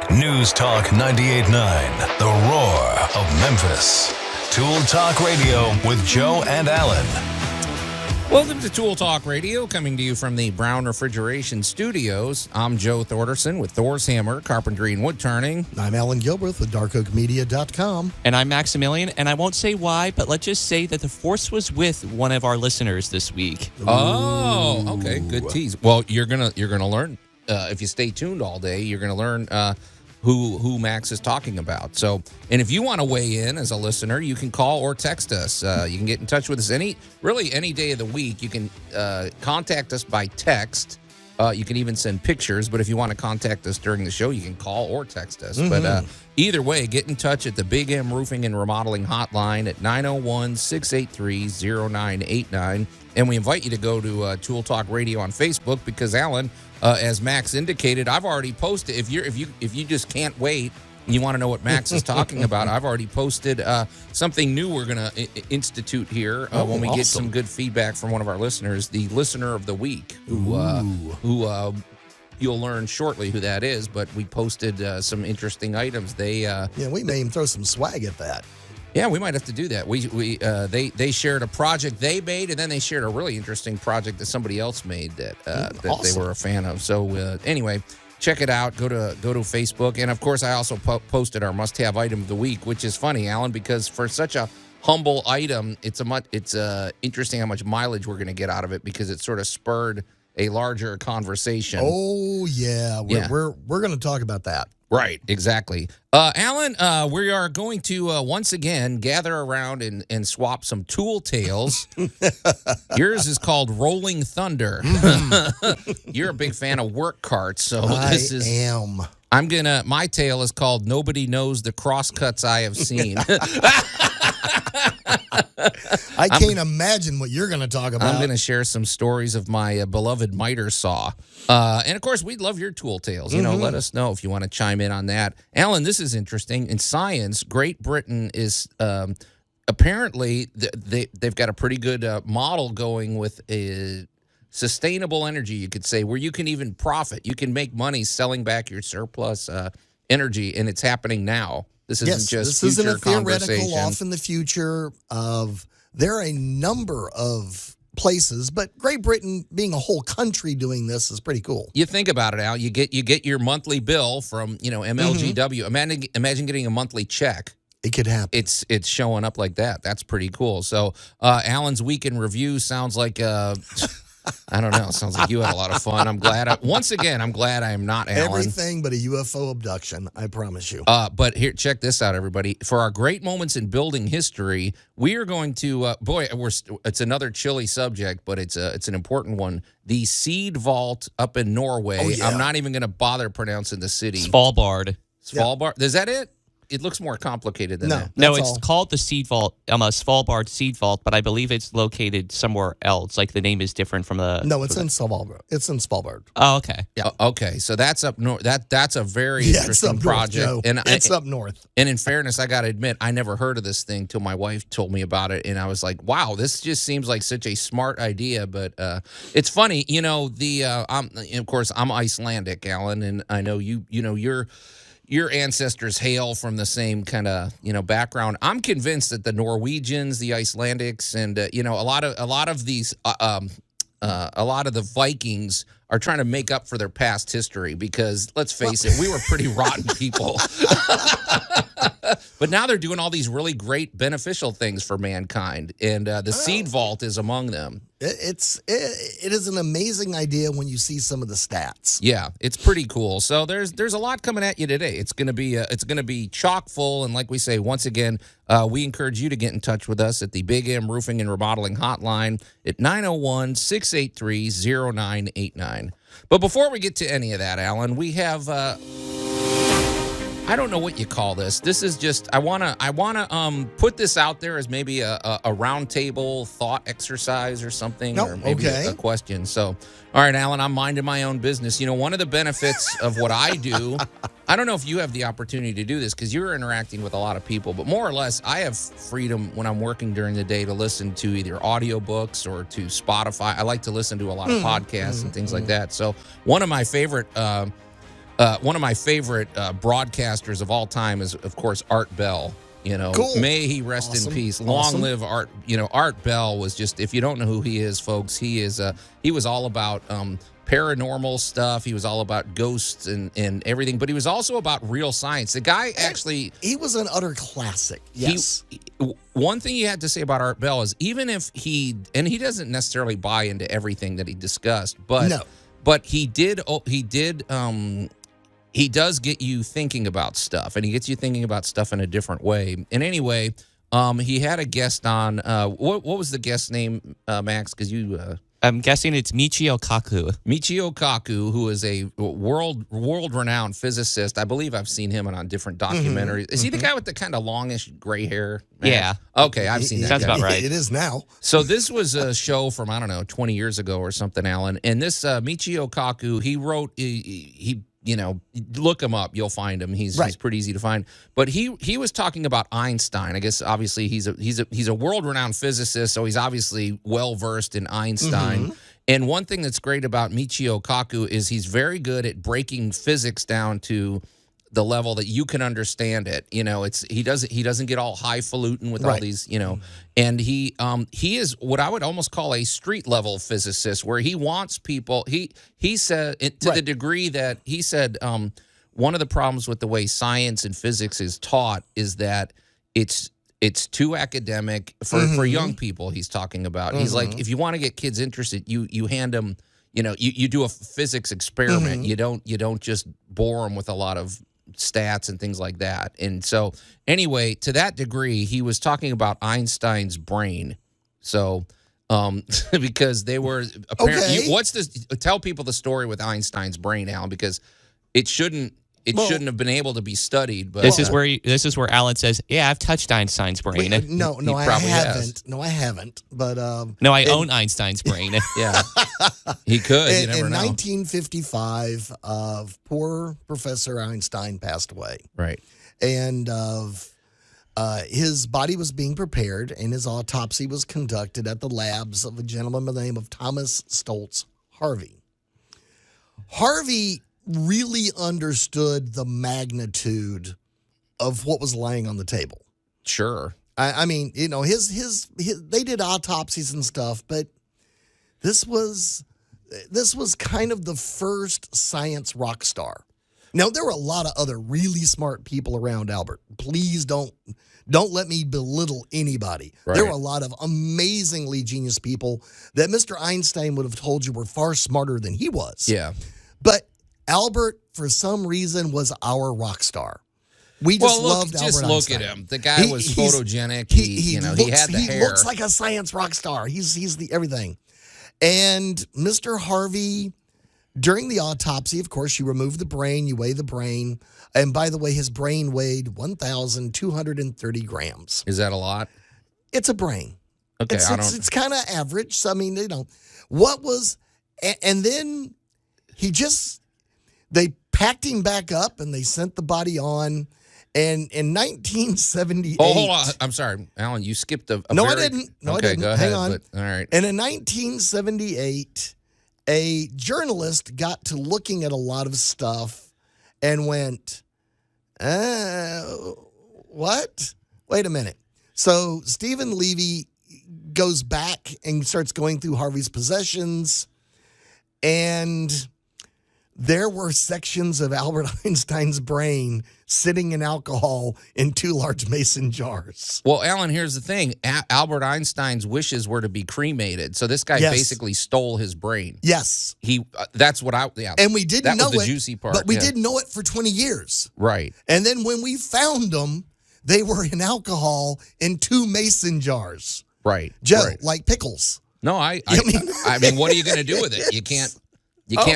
News Talk 98.9, the roar of Memphis. Tool Talk Radio with Joe and Allan. Welcome to Tool Talk Radio, coming to you from the Brown Refrigeration Studios. I'm Joe Thorderson with Thor's Hammer, Carpentry and Wood Turning. I'm Alan Gilbreth with darkoakmedia.com. And I'm Maximilian, and I won't say why, but let's just say that the force was with one of our listeners this week. Oh, okay, good tease. Well, you're gonna learn if you stay tuned all day. You're gonna learn who Max is talking about. So, and if you want to weigh in as a listener, you can call or text us. You can get in touch with us any day of the week. You can contact us by text. You can even send pictures, but if you want to contact us during the show, you can call or text us. But either way, get in touch at the Big M Roofing and Remodeling Hotline at 901-683-0989. And we invite you to go to Tool Talk Radio on Facebook because, Alan, as Max indicated, I've already posted. If you just can't wait and you want to know what Max is talking about, I've already posted something new we're going to institute here when we get some good feedback from one of our listeners, the Listener of the Week, who you'll learn shortly who that is. But we posted some interesting items. We may even throw some swag at that. Yeah, we might have to do that. They shared a project they made, and then they shared a really interesting project that somebody else made that they were a fan of. So anyway, check it out. Go to Facebook, and of course, I also posted our must-have item of the week, which is funny, Alan, because for such a humble item, it's interesting how much mileage we're going to get out of it because it sort of spurred a larger conversation. Oh yeah, we're going to talk about that. Right, exactly. Alan, we are going to once again gather around and swap some tool tales. Yours is called Rolling Thunder. You're a big fan of work carts, so I am. My tale is called Nobody Knows the Crosscuts I Have Seen. I can't imagine what you're going to talk about. I'm going to share some stories of my beloved miter saw. And, of course, we'd love your tool tales. Let us know if you want to chime in on that. Alan, this is interesting. In science, Great Britain is apparently they've got a pretty good model going with a sustainable energy, you could say, where you can even profit. You can make money selling back your surplus energy, and it's happening now. This isn't just this future isn't a theoretical conversation. off in the future there are a number of places, but Great Britain being a whole country doing this is pretty cool. You think about it, Al. You get your monthly bill from MLGW. Imagine getting a monthly check. It could happen. It's showing up like that. That's pretty cool. So Alan's Week in Review sounds like I don't know. Sounds like you had a lot of fun. I'm glad I am not Alan. Everything but a UFO abduction, I promise you. But here, check this out, everybody. For our great moments in building history, we are going to it's another chilly subject, but it's an important one. The Seed Vault up in Norway. Oh, yeah. I'm not even going to bother pronouncing the city. Svalbard. Svalbard. Yeah. Is that it? It looks more complicated than that. No, it's called the Seed Vault, a Svalbard Seed Vault, but I believe it's located somewhere else. Like the name is different from the. No, it's in Svalbard. It's in Svalbard. Oh, okay. Yeah. Okay, so that's up north. That's a very interesting project, north, and it's up north. And in fairness, I got to admit, I never heard of this thing till my wife told me about it, and I was like, "Wow, this just seems like such a smart idea." But it's funny, of course, I'm Icelandic, Alan, and I know your ancestors hail from the same kind of background. I'm convinced that the Norwegians, the Icelandics, and a lot of the Vikings are trying to make up for their past history because let's face it, we were pretty rotten people. But now they're doing all these really great beneficial things for mankind, and the Seed Vault is among them. It is an amazing idea when you see some of the stats. Yeah, it's pretty cool. So there's a lot coming at you today. It's gonna be chock full, and like we say, once again, we encourage you to get in touch with us at the Big M Roofing and Remodeling Hotline at 901-683-0989. But before we get to any of that, Alan, we have I don't know what you call this. This is just I wanna put this out there as maybe a round table thought exercise or something, or maybe a question. So, all right, Alan, I'm minding my own business. One of the benefits of what I do, I don't know if you have the opportunity to do this because you're interacting with a lot of people, but more or less, I have freedom when I'm working during the day to listen to either audiobooks or to Spotify. I like to listen to a lot of podcasts and things like that. So, one of my favorite One of my favorite broadcasters of all time is, of course, Art Bell. Cool. May he rest in peace. Long live Art. Art Bell was just, if you don't know who he is, folks, he was all about paranormal stuff. He was all about ghosts and everything, but he was also about real science. The guy actually... He was an utter classic. Yes. One thing you had to say about Art Bell is even if he doesn't necessarily buy into everything that he discussed, but No. But he does get you thinking about stuff, and he gets you thinking about stuff in a different way. And anyway, he had a guest on. What was the guest name, Max? Because you. I'm guessing it's Michio Kaku. Michio Kaku, who is a world-renowned physicist. I believe I've seen him on different documentaries. Is he the guy with the kind of longish gray hair? Yeah. Okay, I've seen that. Sounds guy. about right. It is now. So this was a show from, I don't know, 20 years ago or something, Alan. And this Michio Kaku, he wrote, he look him up, you'll find him. He's pretty easy to find. But he was talking about Einstein. I guess obviously he's a world-renowned physicist, so he's obviously well-versed in Einstein. And one thing that's great about Michio Kaku is he's very good at breaking physics down to the level that you can understand it. He doesn't get all highfalutin with all these, and he is what I would almost call a street level physicist, where he wants people. He said to the degree that he said one of the problems with the way science and physics is taught is that it's too academic for young people. He's talking about. He's like, if you want to get kids interested, you hand them. You do a physics experiment. You don't just bore them with a lot of stats and things like that. And so anyway, to that degree, he was talking about Einstein's brain. So because they were apparently what's this, tell people the story with Einstein's brain, Alan, because it shouldn't have been able to be studied. But this is where Alan says, "Yeah, I've touched Einstein's brain." No, I haven't. No, I haven't. But no, I own Einstein's brain. Yeah, he could. You never in know. 1955, poor Professor Einstein passed away. Right, and his body was being prepared, and his autopsy was conducted at the labs of a gentleman by the name of Thomas Stoltz Harvey. Harvey really understood the magnitude of what was laying on the table. Sure. I mean, his they did autopsies and stuff, but this was kind of the first science rock star. Now, there were a lot of other really smart people around Albert. Please don't let me belittle anybody. Right. There were a lot of amazingly genius people that Mr. Einstein would have told you were far smarter than he was. Yeah. But Albert, for some reason, was our rock star. We just loved Albert Einstein. Just look at him. The guy was photogenic. He had the hair. He looks like a science rock star. He's the everything. And Mr. Harvey, during the autopsy, of course, you remove the brain, you weigh the brain. And by the way, his brain weighed 1,230 grams. Is that a lot? It's a brain. Okay, It's kind of average. So, I mean, what was, and then they packed him back up and they sent the body on. And in 1978. Oh, hold on. I'm sorry, Alan. You skipped a No, I didn't. No, okay, I didn't. go ahead. Hang on. But, all right. And in 1978, a journalist got to looking at a lot of stuff and went, what? Wait a minute. So Stephen Levy goes back and starts going through Harvey's possessions, and there were sections of Albert Einstein's brain sitting in alcohol in 2 large mason jars. Well, Alan, here's the thing. Albert Einstein's wishes were to be cremated. So this guy basically stole his brain. Yes. That's what yeah. And we didn't know that was it, the juicy part. but we didn't know it for 20 years. Right. And then when we found them, they were in alcohol in 2 mason jars. Right. Joe, right. like pickles. No, I mean, what are you going to do with it? You can't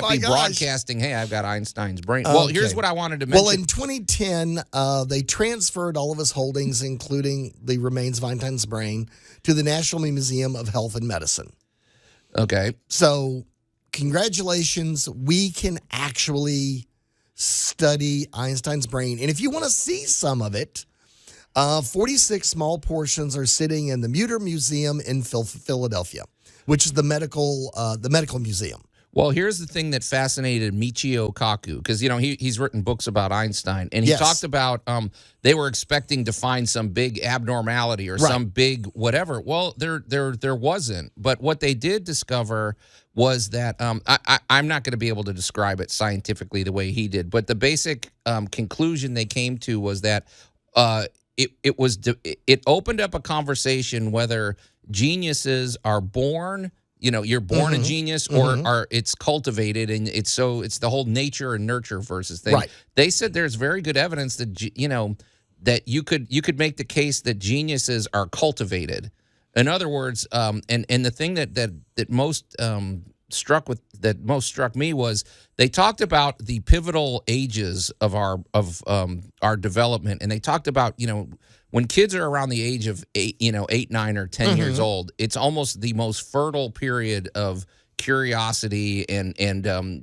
be broadcasting, hey, I've got Einstein's brain. Well, here's what I wanted to mention. Well, in 2010, they transferred all of his holdings, including the remains of Einstein's brain, to the National Museum of Health and Medicine. Okay. So, congratulations. We can actually study Einstein's brain. And if you want to see some of it, 46 small portions are sitting in the Mutter Museum in Philadelphia, which is the medical museum. Well, here's the thing that fascinated Michio Kaku, because he's written books about Einstein, and he Yes. talked about they were expecting to find some big abnormality or some big whatever. Well, there wasn't. But what they did discover was that I'm not going to be able to describe it scientifically the way he did, but the basic conclusion they came to was that it opened up a conversation whether geniuses are born. You're born a genius, or it's cultivated, and it's the whole nature and nurture versus thing. Right. They said there's very good evidence that that you could make the case that geniuses are cultivated. In other words, and the thing that most struck me was they talked about the pivotal ages of our development, and they talked about when kids are around the age of 8, 9 or 10 years old, it's almost the most fertile period of curiosity and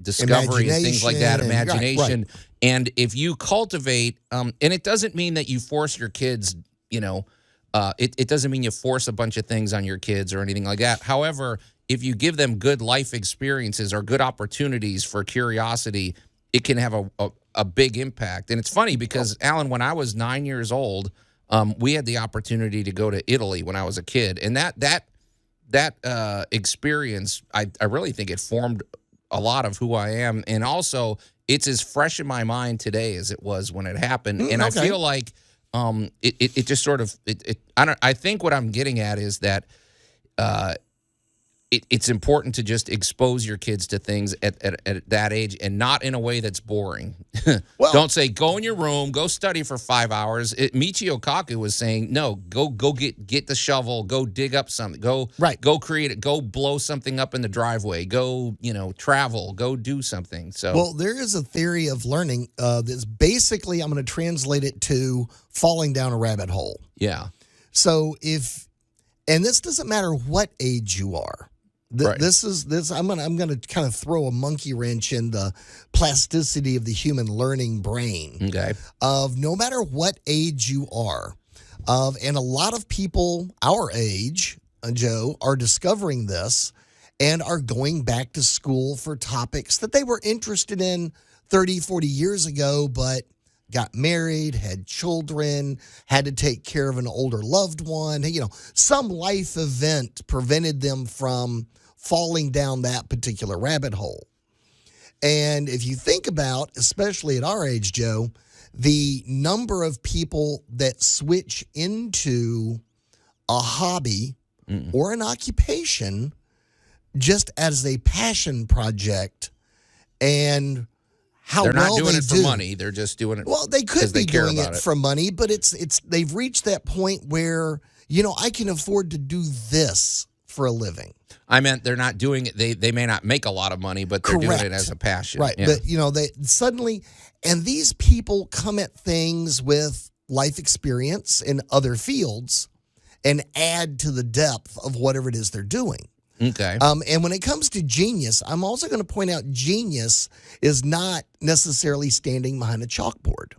discovery and things like that, imagination. Right. And if you cultivate, and it doesn't mean that you force your kids, it doesn't mean you force a bunch of things on your kids or anything like that. However, if you give them good life experiences or good opportunities for curiosity, it can have a big impact. And it's funny because, Alan, when I was 9 years old, we had the opportunity to go to Italy when I was a kid, and that experience, I really think it formed a lot of who I am, and also it's as fresh in my mind today as it was when it happened. And okay. I feel like it just sort of I think what I'm getting at is that it's important to just expose your kids to things at that age, and not in a way that's boring. Well, don't say, go in your room, go study for 5 hours. Michio Kaku was saying, no, go get the shovel, go dig up something, go create it, go blow something up in the driveway, go, travel, go do something. So, well, there is a theory of learning that's basically, I'm going to translate it to falling down a rabbit hole. yeah. So and this doesn't matter what age you are. Right. I'm gonna kind of throw a monkey wrench in the plasticity of the human learning brain. Okay. Of no matter what age you are, and a lot of people our age, Joe, are discovering this and are going back to school for topics that they were interested in 30, 40 years ago, but got married, had children, had to take care of an older loved one. Some life event prevented them from falling down that particular rabbit hole. And if you think about, especially at our age, Joe, the number of people that switch into a hobby or an occupation just as a passion project, and how they're not well doing they it for do. money. They're just doing it. Well, they could 'cause they be care doing about it for money, but they've reached that point where, I can afford to do this for a living. I meant they're not doing it. They may not make a lot of money, but they're doing it as a passion. Right. Yeah. But, they suddenly, and these people come at things with life experience in other fields and add to the depth of whatever it is they're doing. Okay. And when it comes to genius, I'm also going to point out genius is not necessarily standing behind a chalkboard.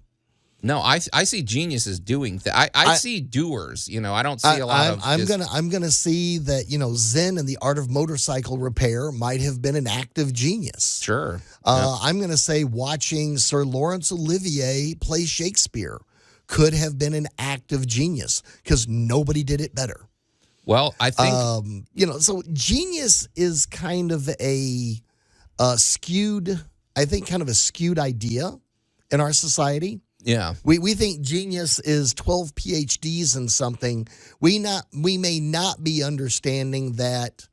No, I see geniuses doing things. I see doers. I don't see a lot of. I'm gonna see that Zen and the art of motorcycle repair might have been an act of genius. Sure. I'm gonna say watching Sir Laurence Olivier play Shakespeare could have been an act of genius because nobody did it better. Well, I think So genius is kind of a skewed idea in our society. Yeah. We think genius is 12 PhDs in something. We may not be understanding that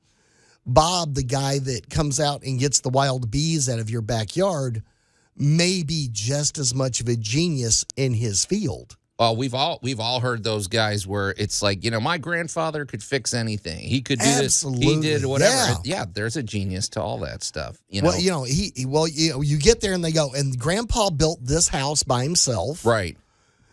Bob, the guy that comes out and gets the wild bees out of your backyard, may be just as much of a genius in his field. Well, we've all heard those guys where it's like, my grandfather could fix anything. He could do Absolutely. this. He did whatever. Yeah. There's a genius to all that stuff. Well, you get there and they go, and Grandpa built this house by himself. Right.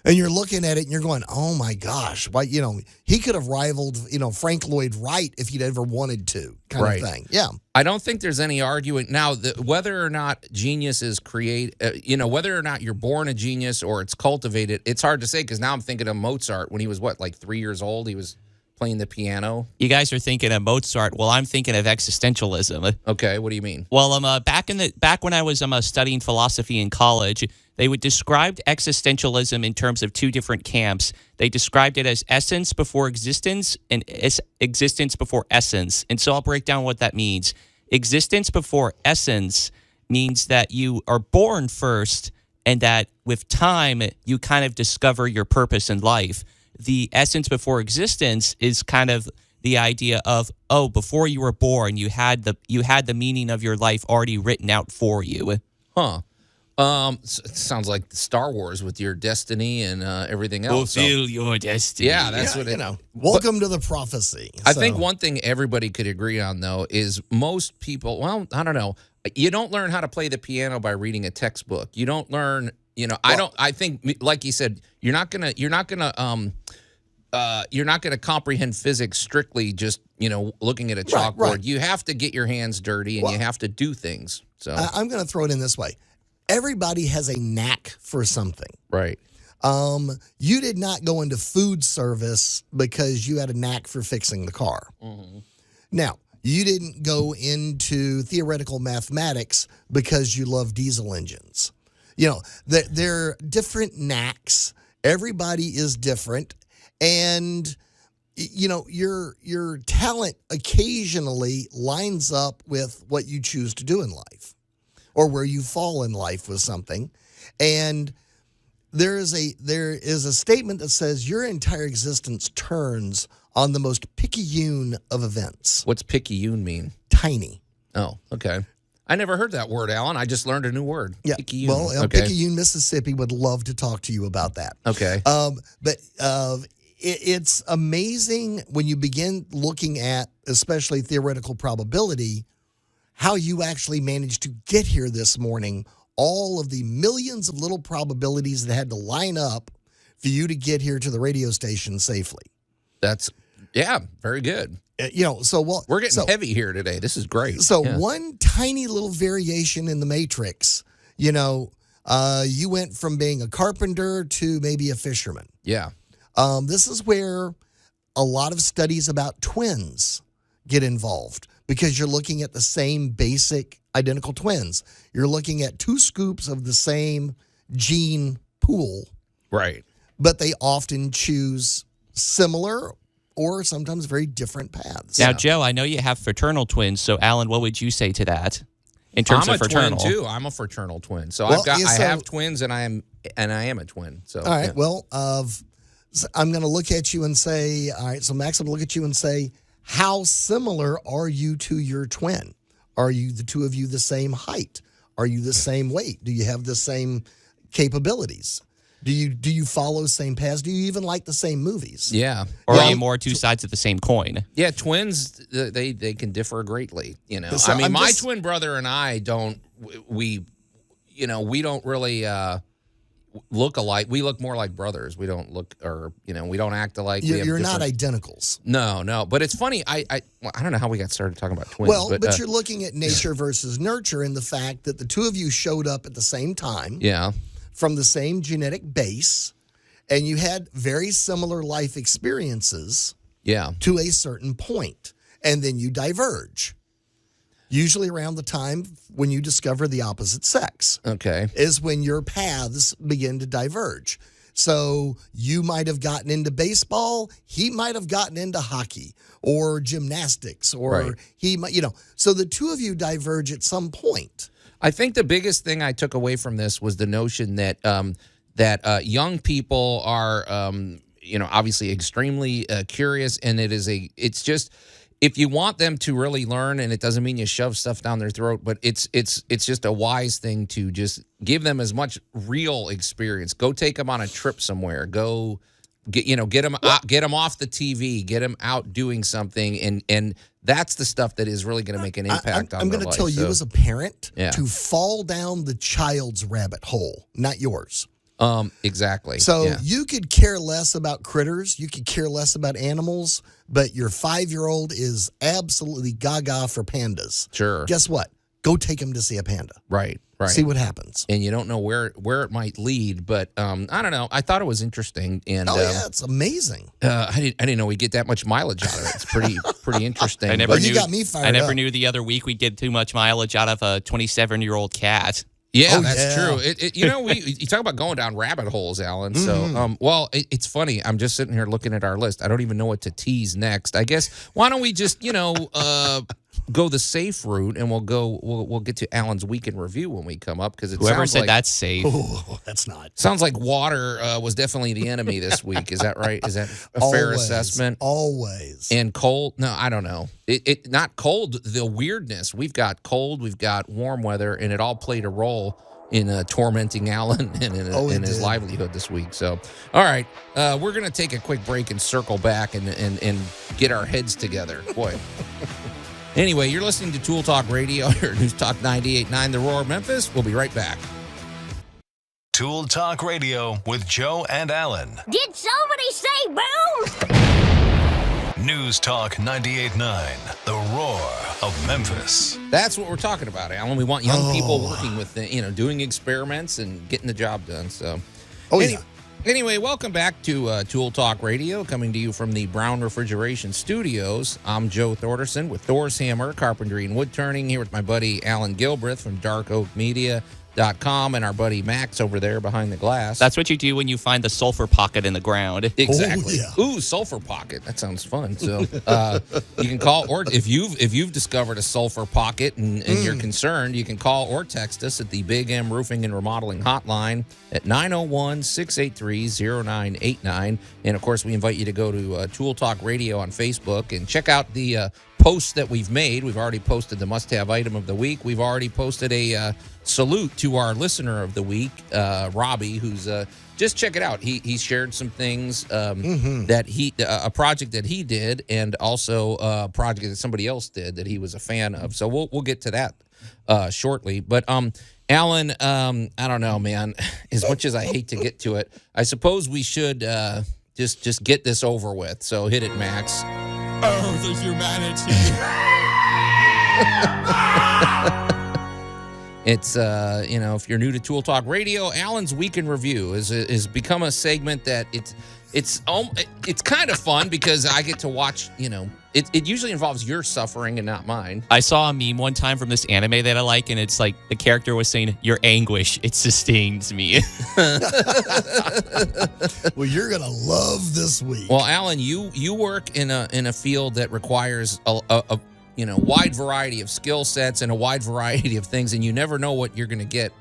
And you're looking at it and you're going, oh my gosh, why, he could have rivaled, Frank Lloyd Wright if he'd ever wanted to, kind of thing. Yeah. I don't think there's any arguing now that whether or not geniuses whether or not you're born a genius or it's cultivated. It's hard to say because now I'm thinking of Mozart when he was like 3 years old. He was, playing the piano. You guys are thinking of Mozart. Well, I'm thinking of existentialism. Okay, what do you mean? Well, back when I was studying philosophy in college, they would describe existentialism in terms of two different camps. They described it as essence before existence and existence before essence. And so I'll break down what that means. Existence before essence means that you are born first and that with time you kind of discover your purpose in life. The essence before existence is kind of the idea of, before you were born, you had the meaning of your life already written out for you. Huh. It sounds like Star Wars with your destiny and everything else. Fulfill your destiny. Yeah, that's what it. Welcome to the prophecy. I think one thing everybody could agree on, though, is most people. Well, I don't know. You don't learn how to play the piano by reading a textbook. You don't learn. I think, like you said, you're not gonna comprehend physics strictly just looking at a chalkboard. Right. You have to get your hands dirty and you have to do things. So I'm going to throw it in this way. Everybody has a knack for something. right. You did not go into food service because you had a knack for fixing the car. Mm-hmm. Now, you didn't go into theoretical mathematics because you love diesel engines. They're different knacks. Everybody is different. And, your talent occasionally lines up with what you choose to do in life or where you fall in life with something. And there is a statement that says your entire existence turns on the most picayune of events. What's picayune mean? Tiny. Oh, okay. I never heard that word, Alan. I just learned a new word. Yeah. Picayune. Well, Okay. Picayune, Mississippi would love to talk to you about that. Okay. It's amazing when you begin looking at, especially theoretical probability, how you actually managed to get here this morning. All of the millions of little probabilities that had to line up for you to get here to the radio station safely. That's very good. We're getting heavy here today. This is great. So Yeah. one tiny little variation in the matrix, you went from being a carpenter to maybe a fisherman. Yeah. This is where a lot of studies about twins get involved because you're looking at the same basic identical twins. You're looking at two scoops of the same gene pool, Right. but they often choose similar or sometimes very different paths. Now, Joe, I know you have fraternal twins, so Alan, what would you say to that in terms I'm of a fraternal? twin too. I'm a fraternal twin. So Well, I have twins and I am a twin. So All right. yeah. Well, so I'm going to look at you and say, all right, so Max, I'm going to look at you and say, how similar are you to your twin? Are you the two of you the same height? Are you the same weight? Do you have the same capabilities? Do you follow same paths? Do you even like the same movies? Yeah. Or Well, are you more two sides of the same coin? Yeah, twins they can differ greatly, So I mean, I'm my just- twin brother and I don't we don't really look alike. We look more like brothers. We don't look we don't act alike. We have You're not different- identicals. No, but it's funny. I don't know how we got started talking about twins. Well, but uh, you're looking at nature versus nurture in the fact that the two of you showed up at the same time. yeah. From the same genetic base, and you had very similar life experiences Yeah. to a certain point, and then you diverge. Usually around the time when you discover the opposite sex Okay. is when your paths begin to diverge. So you might have gotten into baseball, he might have gotten into hockey or gymnastics, or Right. he might, so the two of you diverge at some point. I think the biggest thing I took away from this was the notion that young people are obviously extremely curious, and it's just, if you want them to really learn, and it doesn't mean you shove stuff down their throat, but it's just a wise thing to just give them as much real experience. Go take them on a trip somewhere. Go get them off the TV. Get them out doing something, and that's the stuff that is really going to make an impact on I'm their going to life. tell you So, as a parent Yeah. to fall down the child's rabbit hole, not yours. exactly. So yeah. you could care less about critters, you could care less about animals, but your 5-year-old is absolutely gaga for pandas. Sure. Guess what? go take them to see a panda. Right. See what happens. And you don't know where it might lead, but I don't know. I thought it was interesting, and it's amazing. I didn't know we get that much mileage out of it. It's pretty interesting. I never you knew. got me fired I never up. knew the other week we'd get too much mileage out of a 27-year-old cat. Yeah, Oh, that's yeah. true. You talk about going down rabbit holes, Alan. So, it's funny. I'm just sitting here looking at our list. I don't even know what to tease next. I guess why don't we just go the safe route, and we'll get to Alan's week in review when we come up, because Whoever sounds said like, that's safe. Oh, that's not. sounds like water was definitely the enemy this week. Is that right? Is that a fair Always, assessment? Always. And cold? No, I don't know. It not cold. The weirdness. We've got cold. We've got warm weather, and it all played a role in tormenting Alan and in his livelihood this week. So, all right, we're gonna take a quick break and circle back and get our heads together. Boy. Anyway, you're listening to Tool Talk Radio, or News Talk 98.9, The Roar of Memphis. We'll be right back. Tool Talk Radio with Joe and Alan. Did somebody say boom? News Talk 98.9, The Roar of Memphis. That's what we're talking about, Alan. We want young people working with, doing experiments and getting the job done. So, Anyway, welcome back to Tool Talk Radio, coming to you from the Brown Refrigeration Studios. I'm Joe Thorderson with Thor's Hammer, Carpentry and Wood Turning, here with my buddy Alan Gilbreth from darkoakmedia.com and our buddy Max over there behind the glass. That's what you do when you find the sulfur pocket in the ground. Exactly. Oh, yeah. Ooh, sulfur pocket. That sounds fun. So you can call, or if you've discovered a sulfur pocket and you're concerned, you can call or text us at the Big M Roofing and Remodeling Hotline at 901-683-0989. And of course, we invite you to go to Tool Talk Radio on Facebook and check out the posts that we've made. We've already posted the must-have item of the week. We've already posted a salute to our listener of the week, Robbie, who's just check it out. He shared some things that a project that he did, and also a project that somebody else did that he was a fan of. So we'll get to that shortly. But Alan, I don't know, man. As much as I hate to get to it, I suppose we should just get this over with. So hit it, Max. Oh, the humanity. It's if you're new to Tool Talk Radio, Alan's Week in Review is become a segment that it's kind of fun because I get to watch. It usually involves your suffering and not mine. I saw a meme one time from this anime that I like, and it's like the character was saying, "Your anguish, it sustains me." Well, you're gonna love this week. Well, Alan, you work in a field that requires a wide variety of skill sets and a wide variety of things, and you never know what you're going to get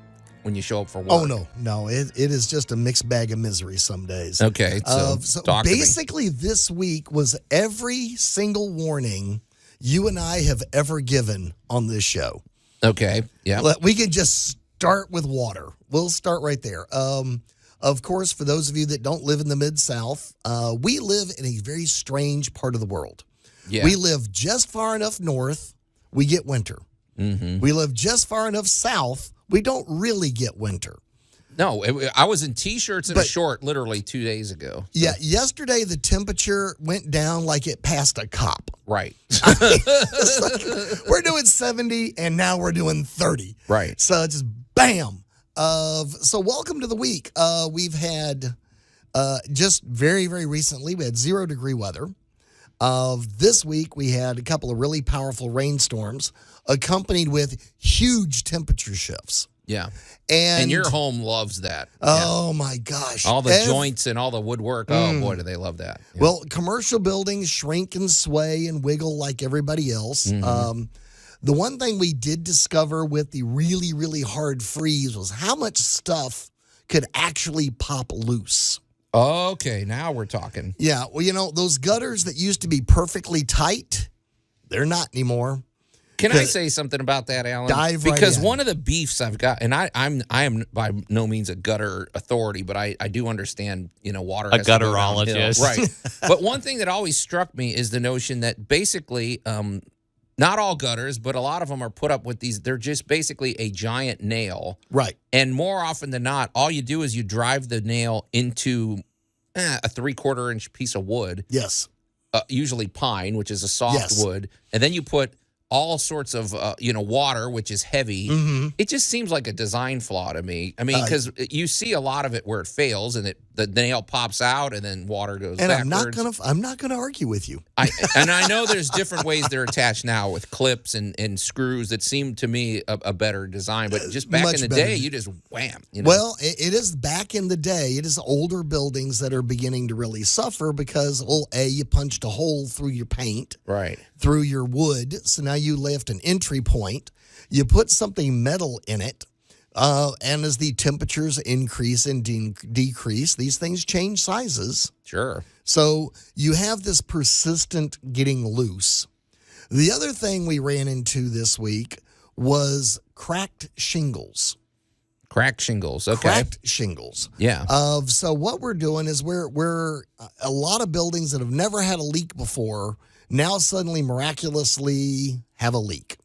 when you show up for work. Oh, no. It is just a mixed bag of misery some days. Okay, so talk to me. Basically, this week was every single warning you and I have ever given on this show. Okay, yeah. We can just start with water. We'll start right there. Of course, for those of you that don't live in the Mid-South, we live in a very strange part of the world. Yeah. We live just far enough north, we get winter. Mm-hmm. We live just far enough south, we don't really get winter. No, I was in T-shirts and a short literally 2 days ago. So. Yeah, yesterday the temperature went down like it passed a cop. Right. We're doing 70, and now we're doing 30. Right. So just bam. So welcome to the week. We've had just very, very recently, we had 0-degree weather. This week, we had a couple of really powerful rainstorms accompanied with huge temperature shifts. Yeah. And your home loves that. Oh, my gosh. All the joints and all the woodwork. Oh, boy, do they love that. Yeah. Well, commercial buildings shrink and sway and wiggle like everybody else. Mm-hmm. The one thing we did discover with the really, really hard freeze was how much stuff could actually pop loose. Okay, now we're talking. Yeah, well, those gutters that used to be perfectly tight, they're not anymore. Can I say something about that, Alan? Dive right because in. One of the beefs I've got, and I am by no means a gutter authority, but I do understand, water. A has to go gutterologist. downhill. Right. But one thing that always struck me is the notion that basically, not all gutters, but a lot of them are put up with these. They're just basically a giant nail. Right. And more often than not, all you do is you drive the nail into a 3/4 inch piece of wood. Yes. Usually pine, which is a soft Yes. wood. And then you put all sorts of water, which is heavy. Mm-hmm. It just seems like a design flaw to me. I mean, because you see a lot of it where it fails and the nail pops out and then water goes And backwards. I'm not gonna argue with you. I know there's different ways they're attached now with clips and screws that seem to me a better design, but just back Much in the better. day, you just wham. You know? Well, it is back in the day. It is older buildings that are beginning to really suffer because, well, you punched a hole through your paint, right. through your wood. So now you left an entry point. You put something metal in it. And as the temperatures increase and decrease, these things change sizes. Sure. So you have this persistent getting loose. The other thing we ran into this week was cracked shingles. Cracked shingles. Okay. Cracked shingles. Yeah. So what we're doing is we're a lot of buildings that have never had a leak before now suddenly miraculously have a leak.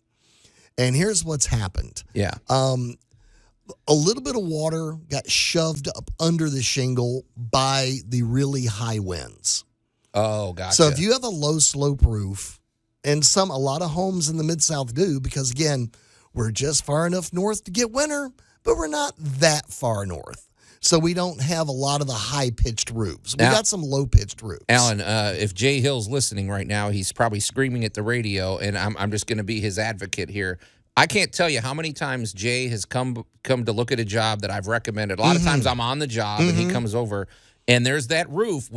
And here's what's happened. Yeah. A little bit of water got shoved up under the shingle by the really high winds. Oh, gotcha. So if you have a low slope roof, and a lot of homes in the Mid-South do, because again, we're just far enough north to get winter, but we're not that far north. So we don't have a lot of the high-pitched roofs. We got some low-pitched roofs. Alan, if Jay Hill's listening right now, he's probably screaming at the radio, and I'm just going to be his advocate here. I can't tell you how many times Jay has come to look at a job that I've recommended. A lot of times I'm on the job, and he comes over, and there's that roof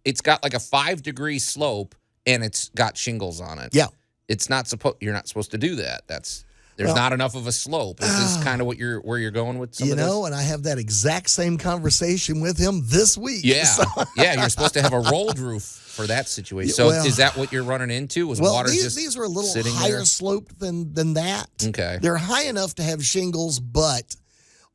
it's got like a 5-degree slope, and it's got shingles on it. Yeah. You're not supposed to do that. There's not enough of a slope. Is this kind of where you're going with some of this? And I have that exact same conversation with him this week. Yeah. So- Yeah, you're supposed to have a rolled roof for that situation. So is that what you're running into? Was water these are a little sitting higher there? sloped than that. Okay. They're high enough to have shingles, but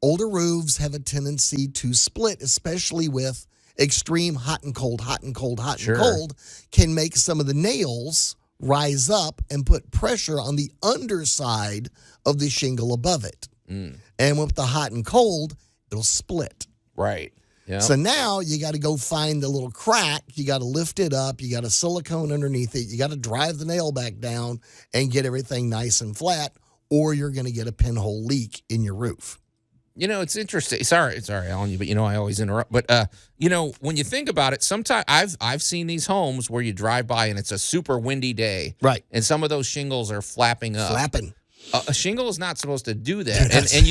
older roofs have a tendency to split, especially with extreme hot and cold, hot and cold, hot Sure. and cold, can make some of the nails rise up and put pressure on the underside of the shingle above it. And with the hot and cold, it'll split. Right. Yeah. So now you got to go find the little crack. You got to lift it up. You got to silicone underneath it. You got to drive the nail back down and get everything nice and flat, or you're going to get a pinhole leak in your roof. It's interesting. Sorry, Alan, but I always interrupt. But when you think about it, sometimes I've seen these homes where you drive by and it's a super windy day, Right. And some of those shingles are flapping up. Flapping. A shingle is not supposed to do that. And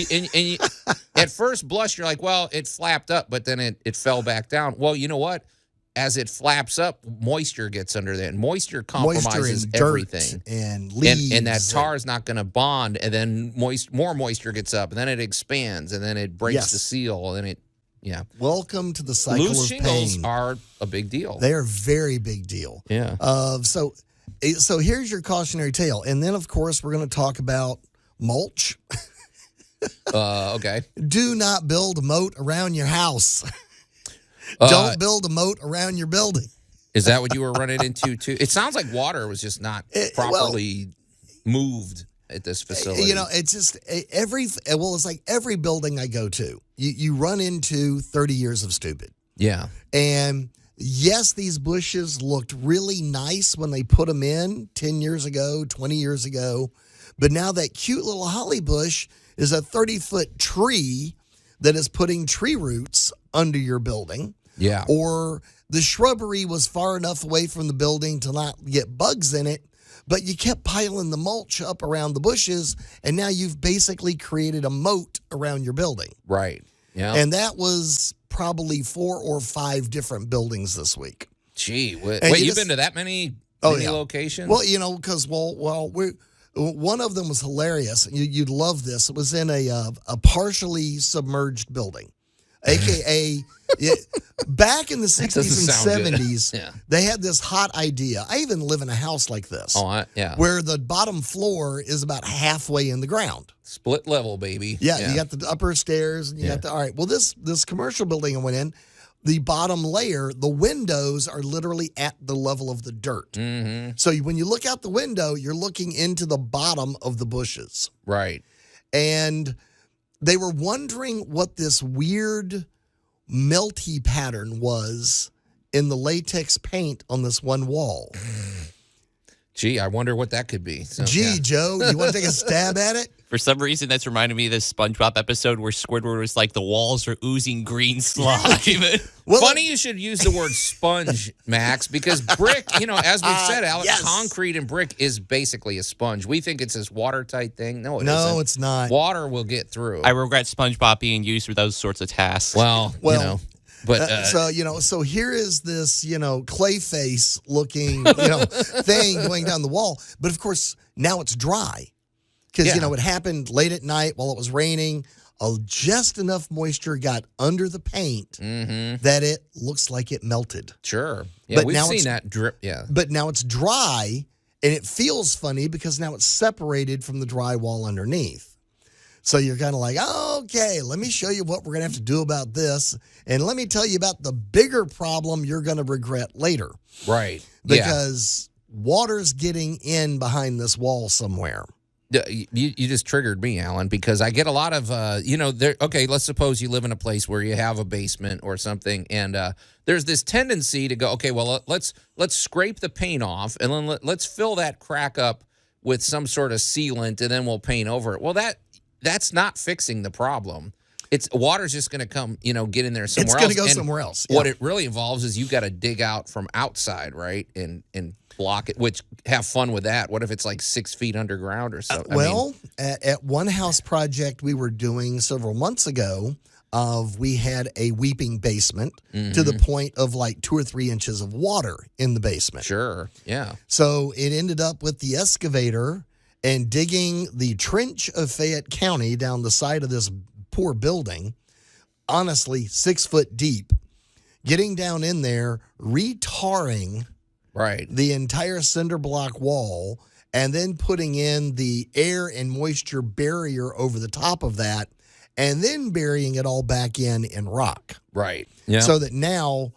you at first blush, you're like, well, it flapped up, but then it fell back down. Well, you know what? As it flaps up, moisture gets under there, and moisture compromises and dirt everything. and leaves. And that tar is not going to bond, and then more moisture gets up, and then it expands, and then it breaks the seal, and then Welcome to the cycle Loose of shingles pain. are a big deal. They are a very big deal. Yeah. So here's your cautionary tale. And then, of course, we're going to talk about mulch. Okay. Do not build a moat around your house. Uh, Don't build a moat around your building. Is that what you were running into, too? It sounds like water was just not properly moved at this facility. It's just it's like every building I go to, you run into 30 years of stupid. Yeah. And yes, these bushes looked really nice when they put them in 10 years ago, 20 years ago. But now that cute little holly bush is a 30-foot tree that is putting tree roots under your building. Yeah. Or the shrubbery was far enough away from the building to not get bugs in it, but you kept piling the mulch up around the bushes, and now you've basically created a moat around your building. Right. Yeah. And that was probably 4 or 5 different buildings this week. Gee, wait, And you've been to that many locations? Well, because one of them was hilarious. You'd love this. It was in a partially submerged building, aka back in the 60s and 70s. Yeah. They had this hot idea. I even live in a house like this. Yeah. Where the bottom floor is about halfway in the ground. Split level, baby. Yeah. You got the upper stairs. And you got all right. Well, this commercial building I went in, the bottom layer, the windows are literally at the level of the dirt. Mm-hmm. So when you look out the window, you're looking into the bottom of the bushes. Right. And they were wondering what this weird melty pattern was in the latex paint on this one wall. Gee, I wonder what that could be. So, Gee, yeah. Joe, you want to take a stab at it? For some reason, that's reminded me of this SpongeBob episode where Squidward was like, the walls are oozing green slime. Well, Funny you should use the word sponge, Max, because brick, as we've said, Alex, yes. concrete and brick is basically a sponge. We think it's this watertight thing. No, No, isn't. it's not. Water will get through. I regret SpongeBob being used for those sorts of tasks. Well, but So here is this, clay face looking, thing going down the wall. But of course, now it's dry because, Yeah. it happened late at night while it was raining. Just enough moisture got under the paint that it looks like it melted. sure. Yeah, But we've now seen it's- that drip. Yeah. But now it's dry and it feels funny because now it's separated from the dry wall underneath. So you're kind of like, okay, let me show you what we're going to have to do about this. And let me tell you about the bigger problem you're going to regret later. Right. Because water's getting in behind this wall somewhere. Yeah. You just triggered me, Alan, because I get a lot of, okay, let's suppose you live in a place where you have a basement or something, and there's this tendency to go, okay, well, let's scrape the paint off, and then let's fill that crack up with some sort of sealant, and then we'll paint over it. Well, that's not fixing the problem. It's water's just going to come, get in there somewhere else. It's going to go And somewhere else. What Yeah. it really involves is you got to dig out from outside, right, and block it. Which have fun with that. What if it's like 6 feet underground or something? At one house project we were doing several months ago, we had a weeping basement to the point of like 2 or 3 inches of water in the basement. Sure, yeah. So it ended up with the excavator and digging the trench of Fayette County down the side of this poor building, honestly, 6 foot deep, getting down in there, retarring Right. the entire cinder block wall, and then putting in the air and moisture barrier over the top of that, and then burying it all back in rock. Right. Yeah. So that now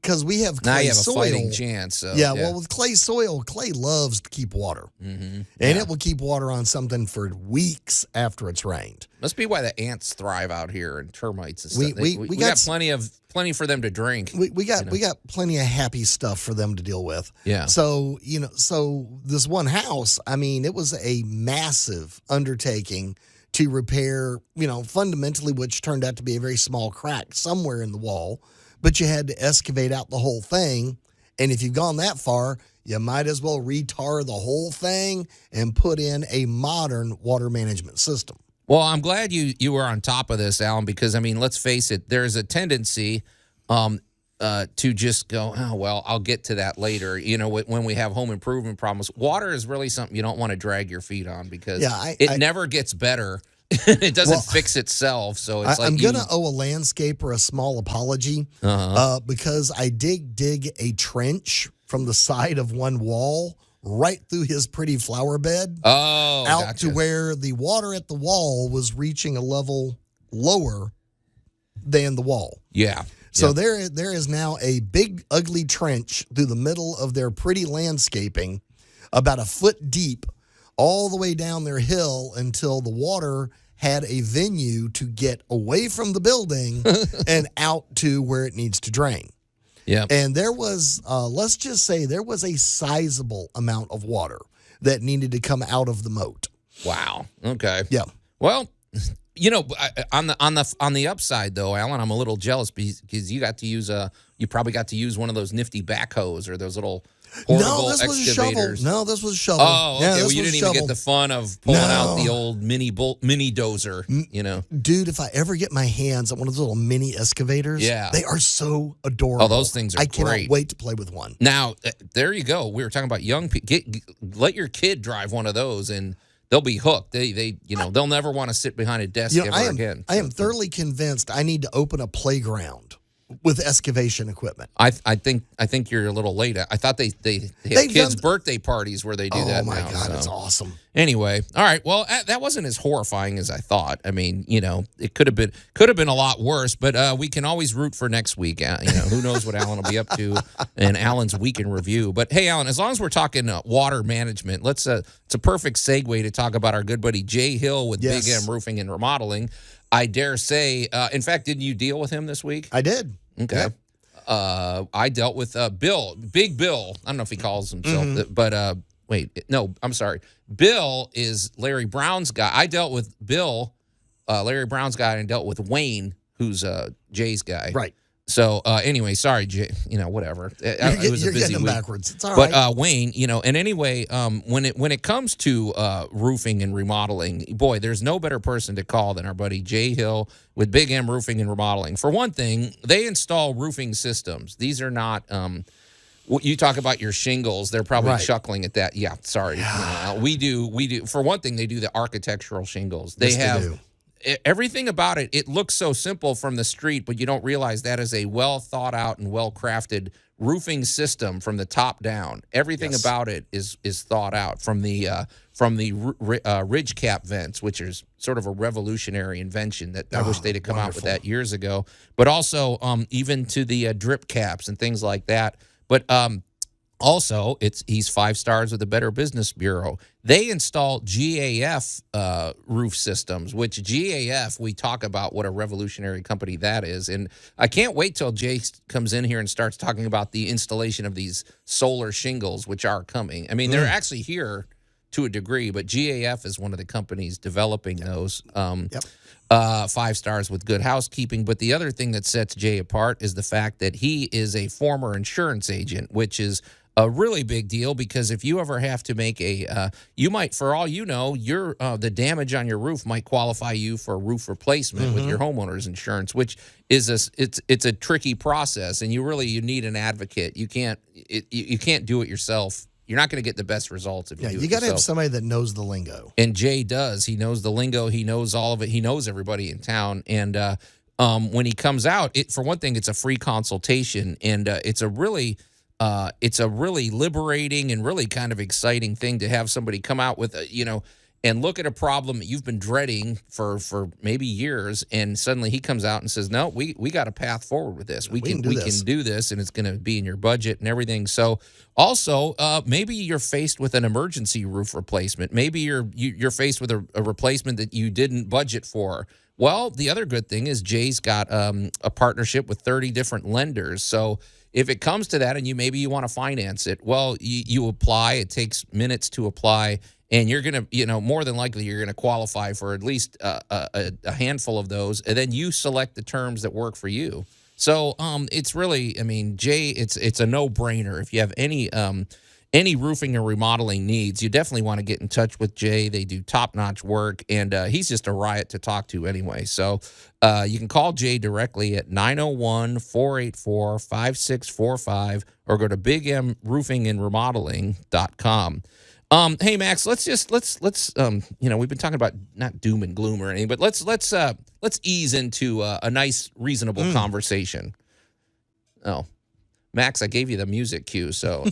because we have clay now you have soil, a fighting chance. So, well, with clay soil, clay loves to keep water. Mm-hmm. And it will keep water on something for weeks after it's rained. Must be why the ants thrive out here and termites and We- stuff. we We got got plenty for them to drink. We got plenty of happy stuff for them to deal with. Yeah. So, so this one house, I mean, it was a massive undertaking to repair, fundamentally, which turned out to be a very small crack somewhere in the wall. But you had to excavate out the whole thing. And if you've gone that far, you might as well retar the whole thing and put in a modern water management system. Well, I'm glad you were on top of this, Alan, because, I mean, let's face it, there's a tendency to just go, oh, well, I'll get to that later. When we have home improvement problems, water is really something you don't want to drag your feet on because it never gets better. It doesn't fix itself. So it's I'm going to owe a landscaper a small apology because I did dig a trench from the side of one wall right through his pretty flower bed out gotcha. to where the water at the wall was reaching a level lower than the wall. Yeah. So there is now a big, ugly trench through the middle of their pretty landscaping, about a foot deep, all the way down their hill until the water had a venue to get away from the building and out to where it needs to drain. Yeah. And there was, let's just say, there was a sizable amount of water that needed to come out of the moat. Wow. Okay. Yeah. Well, on the upside though, Alan, I'm a little jealous because you probably got to use one of those nifty backhoes or those little portable this was a shovel. excavators. No, this was a shovel. Oh, okay. Yeah, Well, this you was didn't a even get shovel. the fun of pulling out the old mini dozer. Dude, if I ever get my hands on one of those little mini excavators, they are so adorable. Oh, those things are I cannot great. wait to play with one. Now, there you go. We were talking about young people. Let your kid drive one of those, and they'll be hooked. They'll never want to sit behind a desk ever again. I am thoroughly convinced I need to open a playground with excavation equipment. I think you're a little late. I thought they have kids' birthday parties where they do that. Oh my now, God, so. it's awesome. Anyway, all right. Well, that wasn't as horrifying as I thought. I mean, it could have been a lot worse. But we can always root for next week. Who knows what Alan will be up to in Alan's week in review. But hey, Alan, as long as we're talking water management, it's a perfect segue to talk about our good buddy Jay Hill with Big M Roofing and Remodeling. I dare say, in fact, didn't you deal with him this week? I did. Okay. Yep. I dealt with Bill, Big Bill. I don't know if he calls himself, but wait, no, I'm sorry. Bill is Larry Brown's guy. I dealt with Bill, Larry Brown's guy, and dealt with Wayne, who's Jay's guy. Right. So anyway, sorry, Jay. Whatever. It was You're a busy getting them week. backwards. It's all But right. Wayne, and anyway, when it comes to roofing and remodeling, boy, there's no better person to call than our buddy Jay Hill with Big M Roofing and Remodeling. For one thing, they install roofing systems. These are not. You talk about your shingles; they're probably Right. chuckling at that. Yeah, sorry. We do. For one thing, they do the architectural shingles. They Yes, they have. do. Everything about it, it looks so simple from the street, but you don't realize that is a well thought out and well crafted roofing system from the top down. Everything Yes. about it is thought out from the ridge cap vents, which is sort of a revolutionary invention that I wish they'd have come out with that years ago. But also even to the drip caps and things like that. But also, he's 5 stars with the Better Business Bureau. They install GAF roof systems, which GAF, we talk about what a revolutionary company that is. And I can't wait till Jay comes in here and starts talking about the installation of these solar shingles, which are coming. I mean, they're actually here to a degree, but GAF is one of the companies developing those. 5 stars with good housekeeping. But the other thing that sets Jay apart is the fact that he is a former insurance agent, which is a really big deal, because if you ever have to make you might, for all you know, the damage on your roof might qualify you for a roof replacement with your homeowner's insurance, which is it's a tricky process, and you need an advocate. You can't do it yourself. You're not going to get the best results if you do it You got to have yourself. somebody that knows the lingo. And Jay does. He knows the lingo. He knows all of it. He knows everybody in town. And when he comes out, for one thing, it's a free consultation, and it's a really liberating and really kind of exciting thing to have somebody come out with and look at a problem that you've been dreading for maybe years, and suddenly he comes out and says, "No, we got a path forward with this. We can do this, and it's going to be in your budget and everything." So, also, maybe you're faced with an emergency roof replacement. Maybe you're faced with a replacement that you didn't budget for. Well, the other good thing is Jay's got a partnership with 30 different lenders. So if it comes to that, and maybe you want to finance it, well, you apply. It takes minutes to apply. And you're going to, more than likely, you're going to qualify for at least a handful of those. And then you select the terms that work for you. So it's really, Jay, it's a no-brainer. If you have any roofing or remodeling needs, you definitely want to get in touch with Jay. They do top-notch work, and he's just a riot to talk to anyway. So you can call Jay directly at 901-484-5645 or go to bigmroofingandremodeling.com. Hey Max, let's we've been talking about not doom and gloom or anything, but let's ease into a nice, reasonable conversation. Oh, Max, I gave you the music cue, so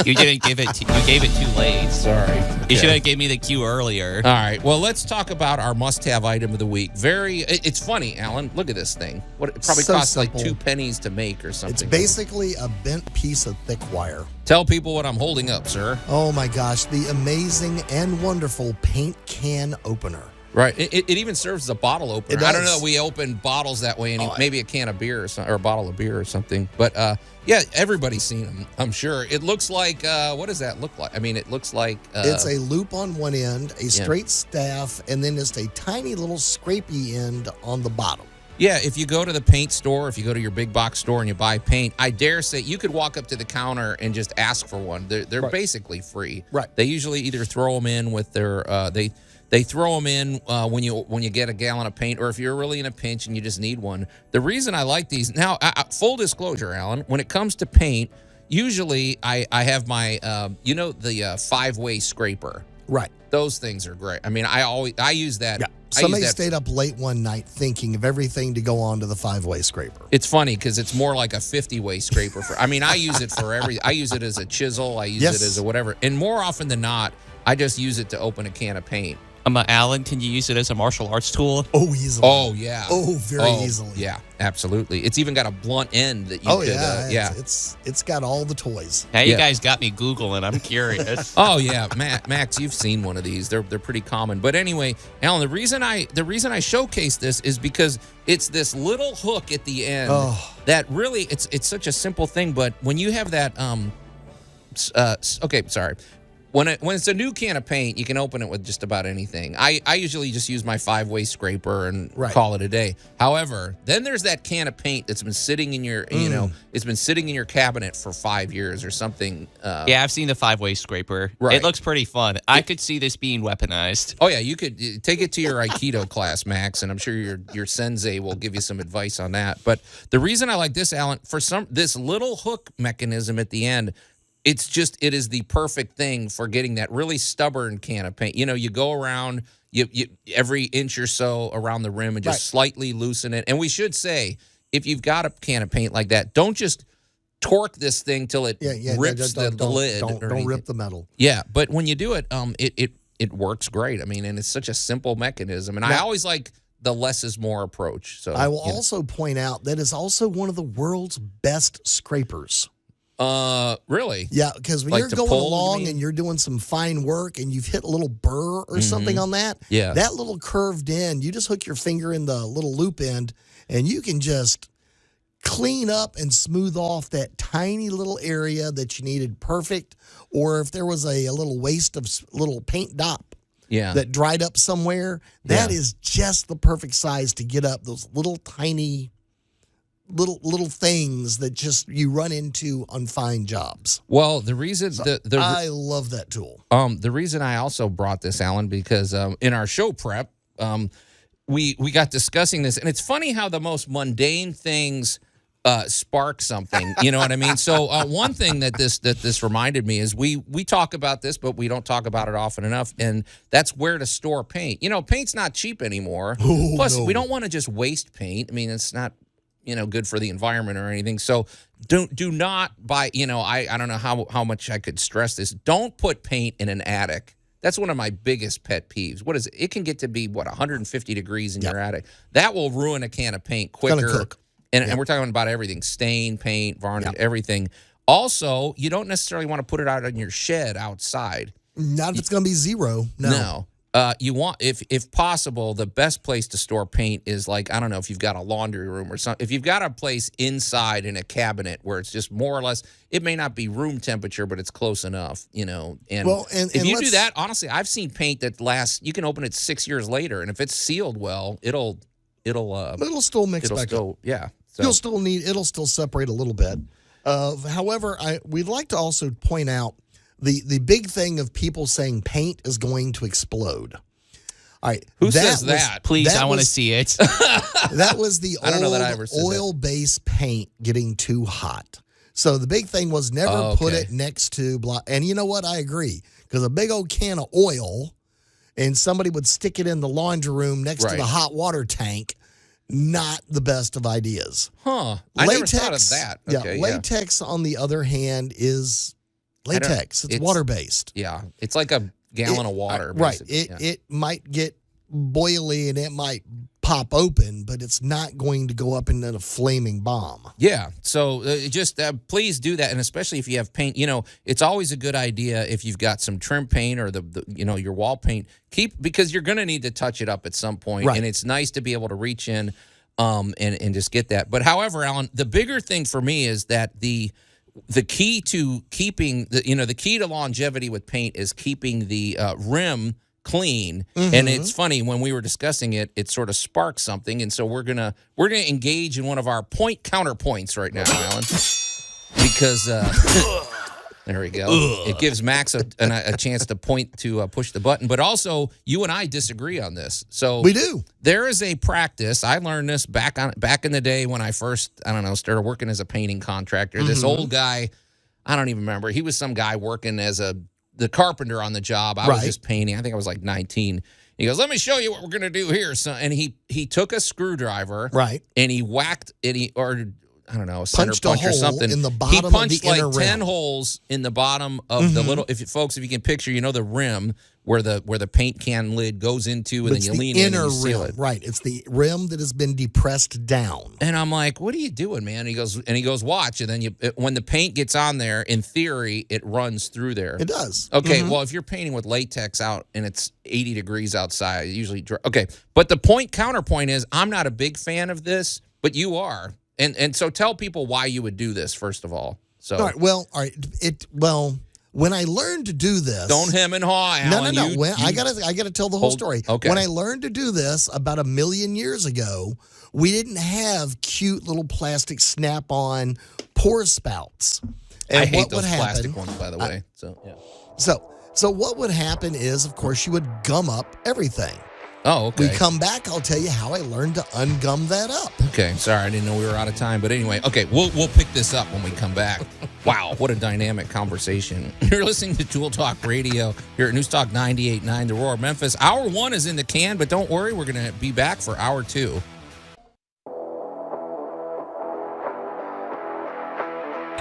You didn't give it. You gave it too late. sorry. You should have gave me the cue earlier. All right. Well, let's talk about our must-have item of the week. It's funny, Alan. Look at this thing. It probably So costs simple. like 2 pennies to make or It's something. basically a bent piece of thick wire. Tell people what I'm holding up, sir. Oh my gosh, the amazing and wonderful paint can opener. Right. It even serves as a bottle opener. It I don't does. know. We open bottles that way, and maybe a can of beer or a bottle of beer or something. But yeah, everybody's seen them, I'm sure. It looks like, what does that look like? It looks like It's a loop on one end, a straight staff, and then just a tiny little scrapey end on the bottom. Yeah, if you go to the paint store, if you go to your big box store and you buy paint, I dare say you could walk up to the counter and just ask for one. They're basically free. Right. They usually either throw them in with their they throw them in when you get a gallon of paint, or if you're really in a pinch and you just need one. The reason I like these now, full disclosure, Alan, when it comes to paint, usually I have my the 5-way scraper. Right. Those things are great. I use that. Yeah. I use Somebody that stayed up late one night thinking of everything to go on to the 5-way scraper. It's funny because it's more like a 50-way scraper. I use it for I use it as a chisel. I use it as a whatever. And more often than not, I just use it to open a can of paint. Alan, can you use it as a martial arts tool? Oh, easily. Oh, yeah. Oh, very easily. Yeah, absolutely. It's even got a blunt end that you could. Yeah. It's got all the toys. Now you guys got me Googling. I'm curious. Oh yeah, Max, you've seen one of these. They're pretty common. But anyway, Alan, the reason I showcase this is because it's this little hook at the end that really it's such a simple thing. But when you have that When it's a new can of paint, you can open it with just about anything. I usually just use my 5-way scraper and call it a day. However, then there's that can of paint that's been sitting in your, it's been sitting in your cabinet for 5 years or something. Yeah, I've seen the 5-way scraper. Right. It looks pretty fun. I could see this being weaponized. Oh yeah, you could take it to your Aikido class, Max, and I'm sure your sensei will give you some advice on that. But the reason I like this, Alan, this little hook mechanism at the end. It is the perfect thing for getting that really stubborn can of paint. You go around you every inch or so around the rim and just slightly loosen it. And we should say, if you've got a can of paint like that, don't just torque this thing till it rips the lid. Don't rip the metal. Yeah, but when you do it, it works great. I mean, and it's such a simple mechanism. And I always like the less is more approach. So I will also point out that it's also one of the world's best scrapers. Really? Yeah, because when you're going along and you're doing some fine work and you've hit a little burr or something on that, that little curved end, you just hook your finger in the little loop end and you can just clean up and smooth off that tiny little area that you needed perfect. Or if there was a little waste of little paint dot that dried up somewhere, that is just the perfect size to get up those little tiny little things that just you run into on fine jobs. Well, the reason I love that tool. The reason I also brought this, Alan, because in our show prep, we got discussing this, and it's funny how the most mundane things spark something. You know what I mean? So one thing that this reminded me is we talk about this, but we don't talk about it often enough, and that's where to store paint. Paint's not cheap anymore. Plus, we don't want to just waste paint. I mean, it's not good for the environment or anything. So do not buy, I don't know how much I could stress this. Don't put paint in an attic. That's one of my biggest pet peeves. What is it? It can get to be 150 degrees in your attic. That will ruin a can of paint quicker. It's gonna cook. And we're talking about everything, stain, paint, varnish, everything. Also, you don't necessarily want to put it out in your shed outside. Not if it's going to be zero. No. You want, if possible, the best place to store paint is like, I don't know if you've got a laundry room or something. If you've got a place inside in a cabinet where it's just more or less, it may not be room temperature, but it's close enough, And, if you do that, honestly, I've seen paint that lasts. You can open it 6 years later, and if it's sealed well, it'll still mix back up. Yeah, so. It'll still separate a little bit. However, we'd like to also point out. The big thing of people saying paint is going to explode. All right. Who says that? Please, I want to see it. That was the old oil-based paint getting too hot. So the big thing was never put it next to and you know what? I agree. Because a big old can of oil and somebody would stick it in the laundry room next to the hot water tank, not the best of ideas. Huh. I never thought of that. Okay, latex, on the other hand, is latex. It's water-based. Yeah. It's like a gallon of water. Right. It might get boily and it might pop open, but it's not going to go up into a flaming bomb. Yeah. So just please do that. And especially if you have paint, it's always a good idea if you've got some trim paint or the your wall paint, because you're going to need to touch it up at some point. Right. And it's nice to be able to reach in and just get that. But however, Alan, the bigger thing for me is that the key to keeping the key to longevity with paint is keeping the rim clean. And it's funny, when we were discussing it, it sort of sparked something, and so we're gonna engage in one of our point counterpoints right now, Alan, because there we go. It gives Max a chance to point to push the button, but also you and I disagree on this. So we do. There is a practice. I learned this back in the day when I first started working as a painting contractor. This old guy, I don't even remember. He was some guy working as the carpenter on the job. I was just painting. I think I was like 19. He goes, "Let me show you what we're gonna do here." So, and he took a screwdriver, and he whacked it, or I don't know, a center punch or something. In the bottom he punched of the like 10 holes in the bottom of the little. If you can picture, the rim where the paint can lid goes into, and then It's you the lean in inner and you seal rim, it. right? It's the rim that has been depressed down. And I'm like, what are you doing, man? He goes, watch. And then when the paint gets on there, in theory, it runs through there. It does. Okay, well, if you're painting with latex out and it's 80 degrees outside, it usually okay. But the counterpoint is, I'm not a big fan of this, but you are. And so tell people why you would do this, first of all. So All right. When I learned to do this, don't hem and haw, Alan. No. I gotta tell the whole story. Okay. When I learned to do this about 1 million years ago, we didn't have cute little plastic snap-on pour spouts. And I hate what those would happen, plastic ones, by the way. So yeah. So what would happen is, of course, you would gum up everything. Oh, okay. We come back, I'll tell you how I learned to ungum that up. Okay, sorry, I didn't know we were out of time. But anyway, okay, we'll pick this up when we come back. Wow, what a dynamic conversation. You're listening to Tool Talk Radio here at News Talk 98.9, The Roar of Memphis. Hour 1 is in the can, but don't worry, we're going to be back for Hour 2.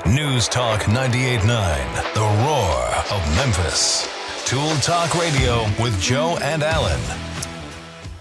News Talk 98.9, The Roar of Memphis. Tool Talk Radio with Joe and Alan.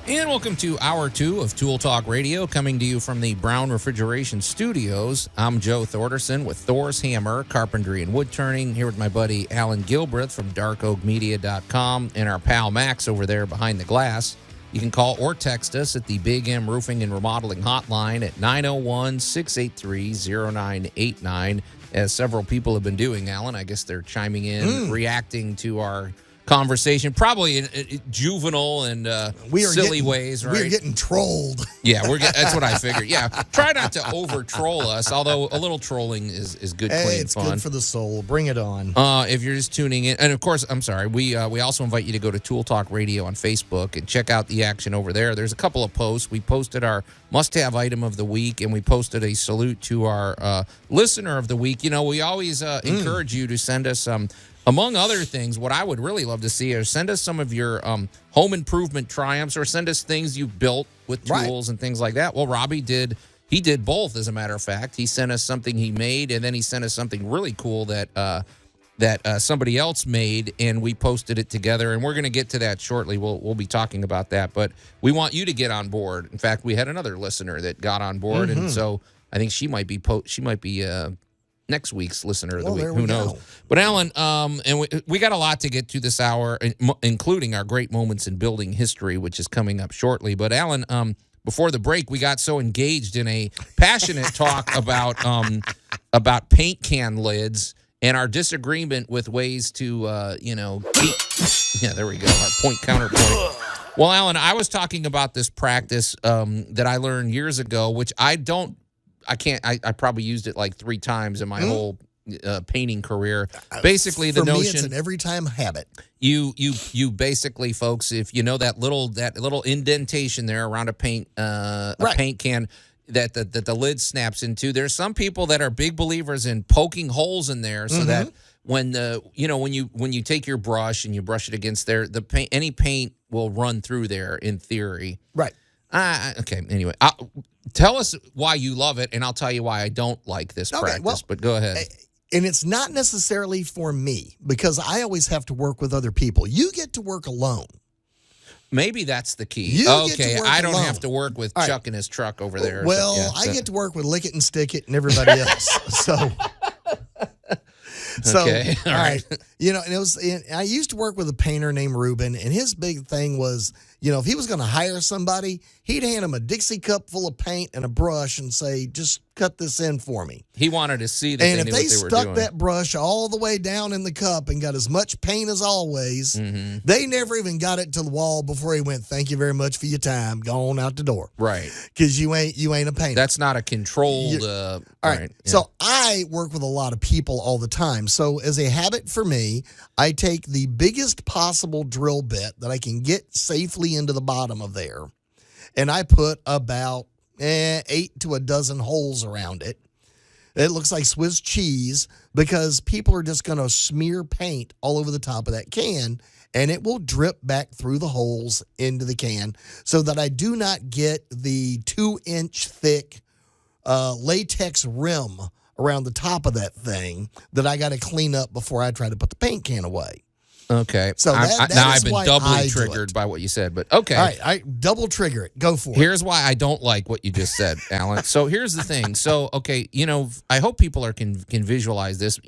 And welcome to Hour 2 of Tool Talk Radio, coming to you from the Brown Refrigeration Studios. I'm Joe Thorderson with Thor's Hammer, Carpentry and Wood Turning, here with my buddy Alan Gilbreth from darkoakmedia.com and our pal Max over there behind the glass. You can call or text us at the Big M Roofing and Remodeling Hotline at 901-683-0989, as several people have been doing, Alan. I guess they're chiming in, reacting to our conversation, probably in juvenile and silly ways, right? We're getting trolled. Yeah, that's what I figured. Yeah, try not to over troll us, although a little trolling is good, clean It's fun. good for the soul. Bring it on. If you're just tuning in, and of course, I'm sorry, we also invite you to go to Tool Talk Radio on Facebook and check out the action over there. There's a couple of posts. We posted our must-have item of the week, and we posted a salute to our listener of the week. You know, we always encourage you to send us among other things, what I would really love to see is send us some of your home improvement triumphs, or send us things you built with tools and things like that. Well, Robbie did both, as a matter of fact. He sent us something he made, and then he sent us something really cool that somebody else made, and we posted it together. And we're going to get to that shortly. We'll be talking about that, but we want you to get on board. In fact, we had another listener that got on board, and so I think she might be next week's listener of the week. Who knows? But Alan, and we got a lot to get to this hour, including our great moments in building history, which is coming up shortly. But Alan, before the break, we got so engaged in a passionate talk about paint can lids and our disagreement with ways to keep. Yeah, there we go. Our counterpoint. Well, Alan, I was talking about this practice that I learned years ago, which I probably used it like 3 times in my whole painting career. Basically, For me, it's an every time habit. You basically, folks, if you know that little indentation there around a paint paint can that the lid snaps into. There's some people that are big believers in poking holes in there so that when you take your brush and you brush it against there, any paint will run through there in theory. Right. Okay. Anyway, tell us why you love it, and I'll tell you why I don't like this practice. But go ahead. And it's not necessarily for me, because I always have to work with other people. You get to work alone. Maybe that's the key. You get to okay, work I don't alone. have to work with Chuck in his truck over there. Well, I get to work with Lick It and Stick It and everybody else. Okay, all right. And I used to work with a painter named Ruben, and his big thing was, if he was going to hire somebody, he'd hand him a Dixie cup full of paint and a brush and say, just cut this in for me. He wanted to see that and they if knew they what they were stuck doing. that brush all the way down in the cup and got as much paint as always, they never even got it to the wall before he went, thank you very much for your time, go on out the door. Right. Because you ain't a painter. That's not a controlled... all right. Yeah. So I work with a lot of people all the time. So as a habit for me, I take the biggest possible drill bit that I can get safely into the bottom of there, and I put about 8 to a dozen holes around it. It looks like Swiss cheese, because people are just going to smear paint all over the top of that can, and it will drip back through the holes into the can, so that I do not get the 2-inch thick latex rim around the top of that thing that I got to clean up before I try to put the paint can away. Okay. So that now is I've been why doubly I do triggered it. by what you said, but okay. All right, I double trigger it. Go for it. Here's why I don't like what you just said, Alan. So here's the thing. So, okay, I hope people can visualize this.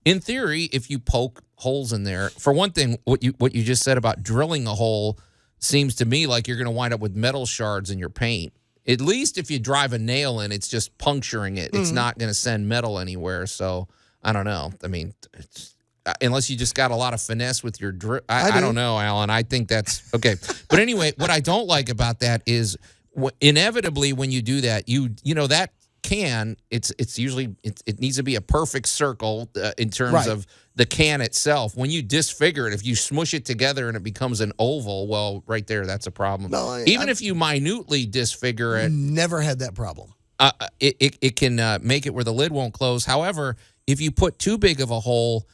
In theory, if you poke holes in there, for one thing, what you just said about drilling a hole seems to me like you're going to wind up with metal shards in your paint. At least if you drive a nail in, it's just puncturing it. It's not going to send metal anywhere. So I don't know. I mean, unless you just got a lot of finesse with your drill. I don't know, Alan. I think that's okay. But anyway, what I don't like about that is inevitably when you do that, that can, it's usually, it needs to be a perfect circle in terms of the can itself. When you disfigure it, if you smush it together and it becomes an oval, well, right there, that's a problem. No, Even if you minutely disfigure it. Never had that problem. It can make it where the lid won't close. However, if you put too big of a hole,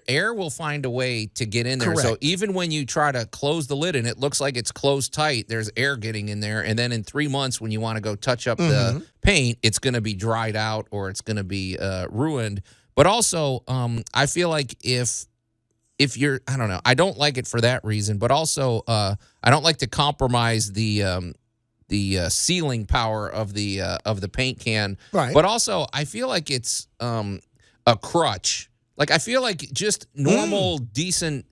air will find a way to get in there. Correct. So even when you try to close the lid and it looks like it's closed tight, there's air getting in there. And then in 3 months, when you want to go touch up the paint, it's going to be dried out or it's going to be ruined. But also, I feel like if you're, I don't know, I don't like it for that reason. But also, I don't like to compromise the sealing power of the paint can. Right. But also, I feel like it's a crutch. Like I feel like just normal, decent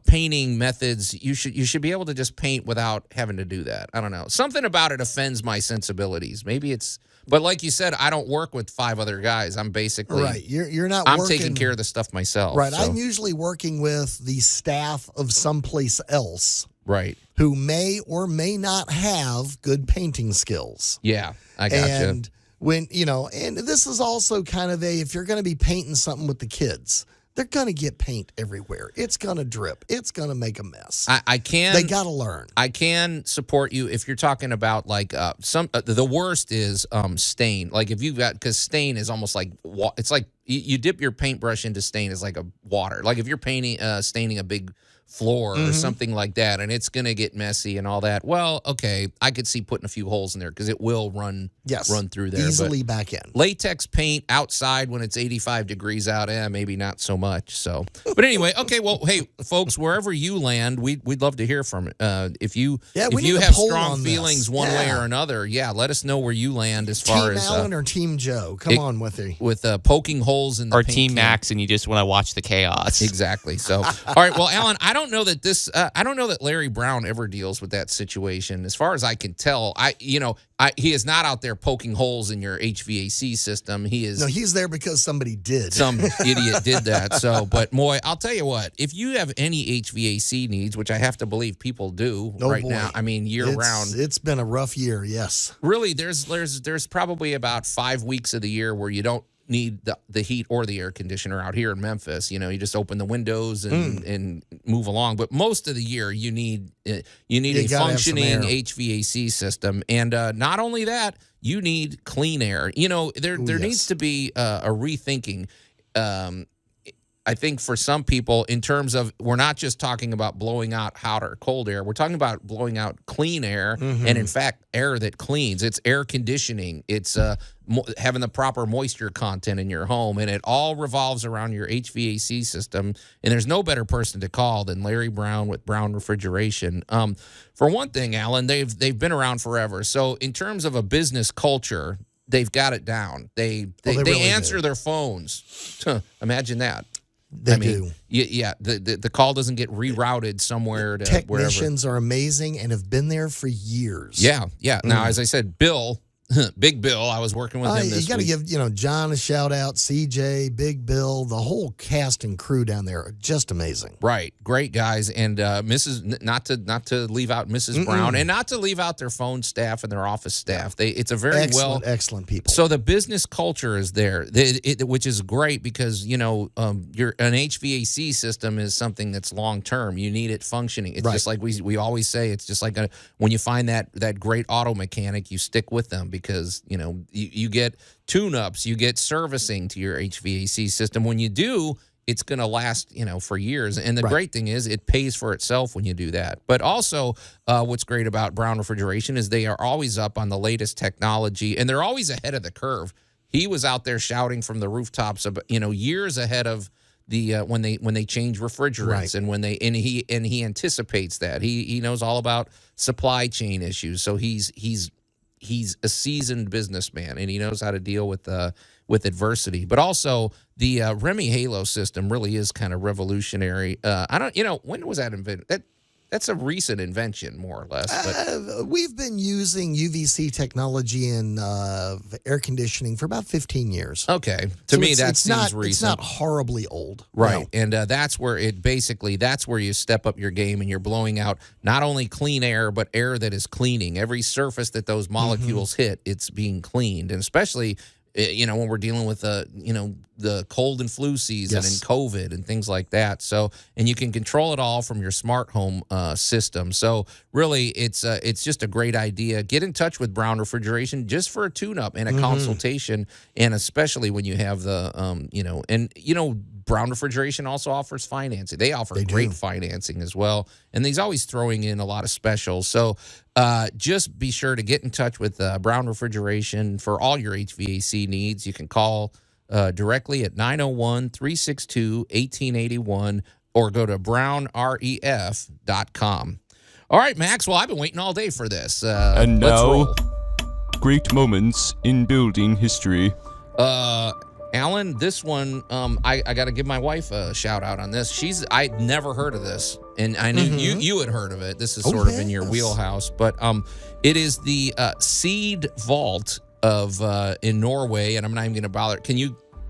painting methods, you should be able to just paint without having to do that. I don't know. Something about it offends my sensibilities. Maybe it's, but like you said, I don't work with 5 other guys. I'm basically right. You're not. I'm working, taking care of the stuff myself. Right. So. I'm usually working with the staff of someplace else. Right. Who may or may not have good painting skills. Yeah, I gotcha. And when, and this is also kind of if you're going to be painting something with the kids, they're going to get paint everywhere. It's going to drip. It's going to make a mess. They got to learn. I can support you if you're talking about like the worst is stain. Like if you've got, because stain is almost like, it's like you dip your paintbrush into stain is like a water. Like if you're staining a big floor or something like that, and it's going to get messy and all that. Well, okay, I could see putting a few holes in there because it will run through there. Easily back in. Latex paint outside when it's 85 degrees out, maybe not so much. So, but anyway, okay, well, hey, folks, wherever you land, we'd love to hear from it. If you have strong feelings one way or another, let us know where you land as far as Team Allan or Team Joe. Come on with it. With poking holes in the or paint Team can. Max, and you just want to watch the chaos. Exactly. So, all right. Well, Alan, I don't know that Larry Brown ever deals with that situation. As far as I can tell, he is not out there poking holes in your HVAC system. He is. No, he's there because somebody did. Some idiot did that. So, but Moy, I'll tell you what. If you have any HVAC needs, which I have to believe people do now, I mean year round. It's been a rough year. Yes. Really, there's probably about 5 weeks of the year where you don't need the heat or the air conditioner out here in Memphis. You just open the windows and move along. But most of the year you need a functioning HVAC system. And not only that, you need clean air. There needs to be a rethinking. I think for some people, in terms of, we're not just talking about blowing out hot or cold air. We're talking about blowing out clean air, and in fact, air that cleans. It's air conditioning. It's having the proper moisture content in your home, and it all revolves around your HVAC system. And there's no better person to call than Larry Brown with Brown Refrigeration. For one thing, Alan, they've been around forever. So in terms of a business culture, they've got it down. They really answer their phones. Imagine that. They do. Yeah, the call doesn't get rerouted somewhere to Technicians wherever. are amazing and have been there for years. Yeah. Now, as I said, Bill, Big Bill, I was working with him this week. You got to give John a shout out, CJ, Big Bill, the whole cast and crew down there are just amazing. Right, great guys, and Mrs. Not to leave out Mrs. Brown, and not to leave out their phone staff and their office staff. It's a very excellent people. So the business culture is there, which is great because an HVAC system is something that's long term. You need it functioning. It's just like we always say. It's just like when you find that great auto mechanic, you stick with them. Because, you get tune-ups, you get servicing to your HVAC system. When you do, it's going to last, for years. And the great thing is it pays for itself when you do that. But also what's great about Brown Refrigeration is they are always up on the latest technology, and they're always ahead of the curve. He was out there shouting from the rooftops, years ahead of when they change refrigerants, Right. and when he anticipates that. He knows all about supply chain issues. So he's a seasoned businessman, and he knows how to deal with adversity. But also the Remy Halo system really is kind of revolutionary. When was that invented? That's a recent invention, more or less. But We've been using UVC technology in air conditioning for about 15 years. okay, to me that seems recent. It's not horribly old. Right. No. And that's where that's where you step up your game, and you're blowing out not only clean air, but air that is cleaning. Every surface that those molecules hit, it's being cleaned. And especially, when we're dealing with the cold and flu season Yes. and COVID and things like that. So, and you can control it all from your smart home system. So really, it's just a great idea. Get in touch with Brown Refrigeration just for a tune-up and a consultation, and especially when you have Brown Refrigeration also offers financing. They offer great financing as well, and he's always throwing in a lot of specials. So just be sure to get in touch with Brown Refrigeration for all your HVAC needs. You can call directly at 901-362-1881 or go to brownref.com. All right, Max. Well, I've been waiting all day for this. And let's now, roll. great moments in building history. Allan, this one, I got to give my wife a shout out on this. I'd never heard of this, and I knew you had heard of it. This is sort of in your wheelhouse, but it is the Seed Vault of in Norway, and I'm not even going to bother.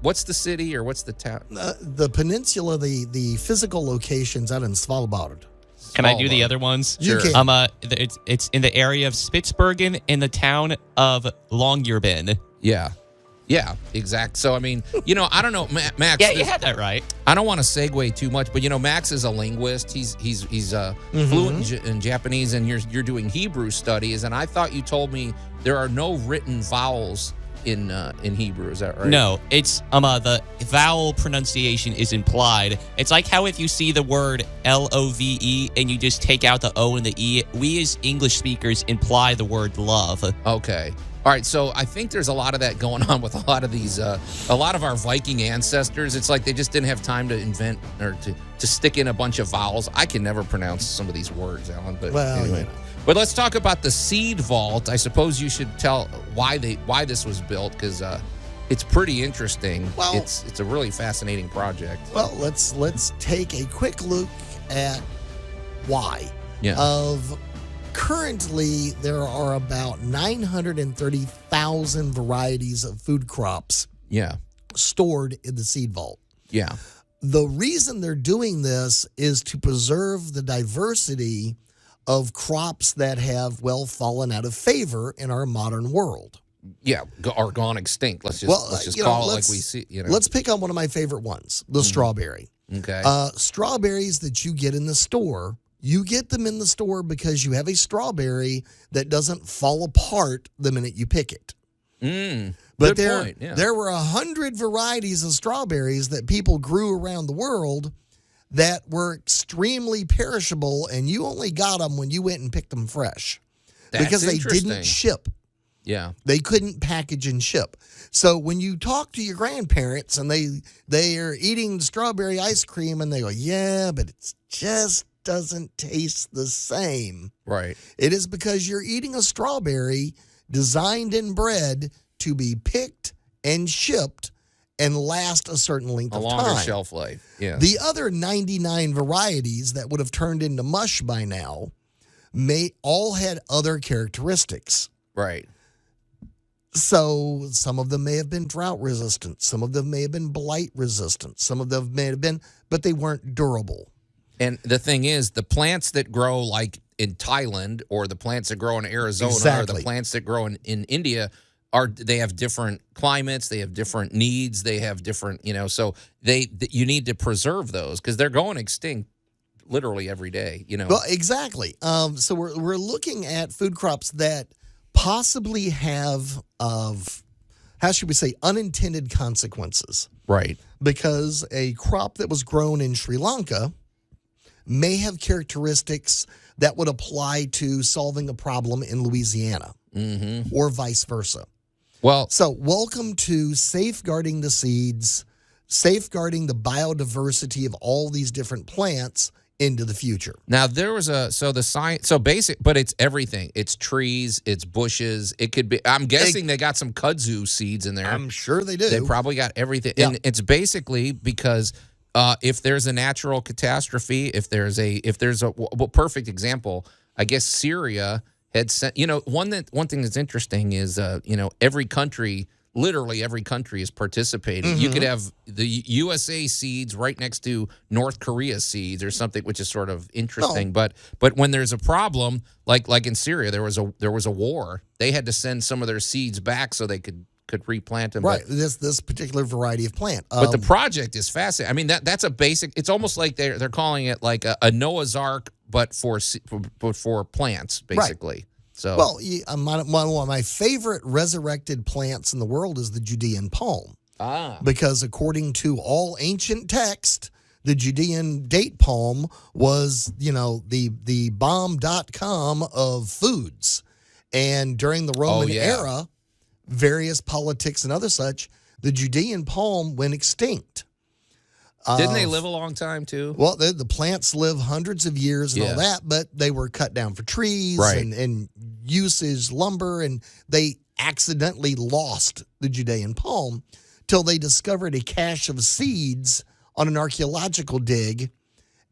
What's the city or what's the town? The peninsula, the physical locations out in Svalbard. Can I do the other ones? You can. It's in the area of Spitsbergen in the town of Longyearbyen. Yeah, exact. So, I mean, I don't know, Max. Yeah, you had that right. I don't want to segue too much, but Max is a linguist. He's fluent in Japanese, and you're doing Hebrew studies. And I thought you told me there are no written vowels in Hebrew. Is that right? No, it's the vowel pronunciation is implied. It's like how if you see the word LOVE and you just take out the O and the E, we as English speakers imply the word love. Okay. All right, so I think there's a lot of that going on with a lot of these, a lot of our Viking ancestors. It's like they just didn't have time to invent or to stick in a bunch of vowels. I can never pronounce some of these words, Allan. But anyway. But let's talk about the Seed Vault. I suppose you should tell why this was built, because it's pretty interesting. Well, it's a really fascinating project. Well, let's take a quick look at why. Yeah. Currently, there are about 930,000 varieties of food crops stored in the Seed Vault. Yeah. The reason they're doing this is to preserve the diversity of crops that have, fallen out of favor in our modern world. Yeah, or gone extinct. Let's just call it like we see. Let's pick on one of my favorite ones, the strawberry. Okay. Strawberries that you get in the store, you get them in the store because you have a strawberry that doesn't fall apart the minute you pick it. But good point. Yeah. There were 100 varieties of strawberries that people grew around the world that were extremely perishable, and you only got them when you went and picked them fresh. Because they didn't ship. Yeah. They couldn't package and ship. So when you talk to your grandparents and they are eating strawberry ice cream and they go, yeah, but it's just doesn't taste the same. Right. It is because you're eating a strawberry designed and bred to be picked and shipped and last a certain length of time. A longer shelf life. Yeah. The other 99 varieties that would have turned into mush by now all had other characteristics. Right. So some of them may have been drought resistant. Some of them may have been blight resistant. Some of them may have been, but they weren't durable. And the thing is, the plants that grow like in Thailand, or the plants that grow in Arizona, or the plants that grow in India, they have different climates, they have different needs, they have different, so you need to preserve those because they're going extinct literally every day, Well, exactly. So we're looking at food crops that possibly have how should we say, unintended consequences. Right. Because a crop that was grown in Sri Lanka may have characteristics that would apply to solving a problem in Louisiana, or vice versa. Well, so welcome to Safeguarding the Seeds, safeguarding the biodiversity of all these different plants into the future. Now there was but it's everything. It's trees, it's bushes. It could be. I'm guessing they got some kudzu seeds in there. I'm sure they do. They probably got everything, Yeah. and it's basically because if there's a natural catastrophe, if there's a perfect example, I guess Syria had sent. One thing that's interesting is every country. Literally every country is participating. You could have the USA seeds right next to North Korea seeds or something, which is sort of interesting. But when there's a problem, like in Syria, there was a war. They had to send some of their seeds back so they could replant them. Right. This particular variety of plant. But the project is fascinating. I mean that's a basic. It's almost like they're calling it like a Noah's Ark, but for plants, basically. Right. So, well, one of my favorite resurrected plants in the world is the Judean palm. Because according to all ancient text, the Judean date palm was, the bomb.com of foods. And during the Roman era, various politics and other such, the Judean palm went extinct. Didn't they live a long time too? Well, the plants live hundreds of years and all that, but they were cut down for trees and usage lumber, and they accidentally lost the Judean palm till they discovered a cache of seeds on an archaeological dig,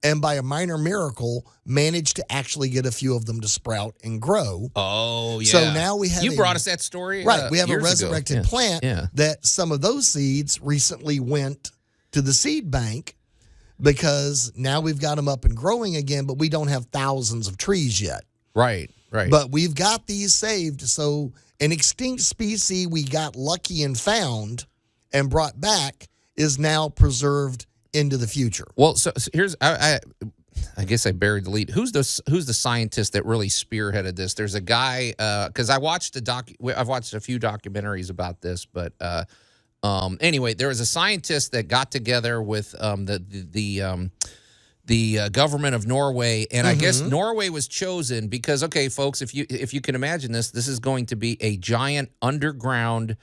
and by a minor miracle managed to actually get a few of them to sprout and grow. Oh, yeah. So now we have brought us that story, right? We have a years resurrected ago. plant that some of those seeds recently went to the seed bank because now we've got them up and growing again, but we don't have thousands of trees yet. Right. But we've got these saved. So an extinct species we got lucky and found and brought back is now preserved into the future. Well, so here's I guess I buried the lead. Who's the scientist that really spearheaded this? There's a guy because I've watched a few documentaries about this, but anyway, there was a scientist that got together with the government of Norway, and I guess Norway was chosen because, okay, folks, if you can imagine this is going to be a giant underground,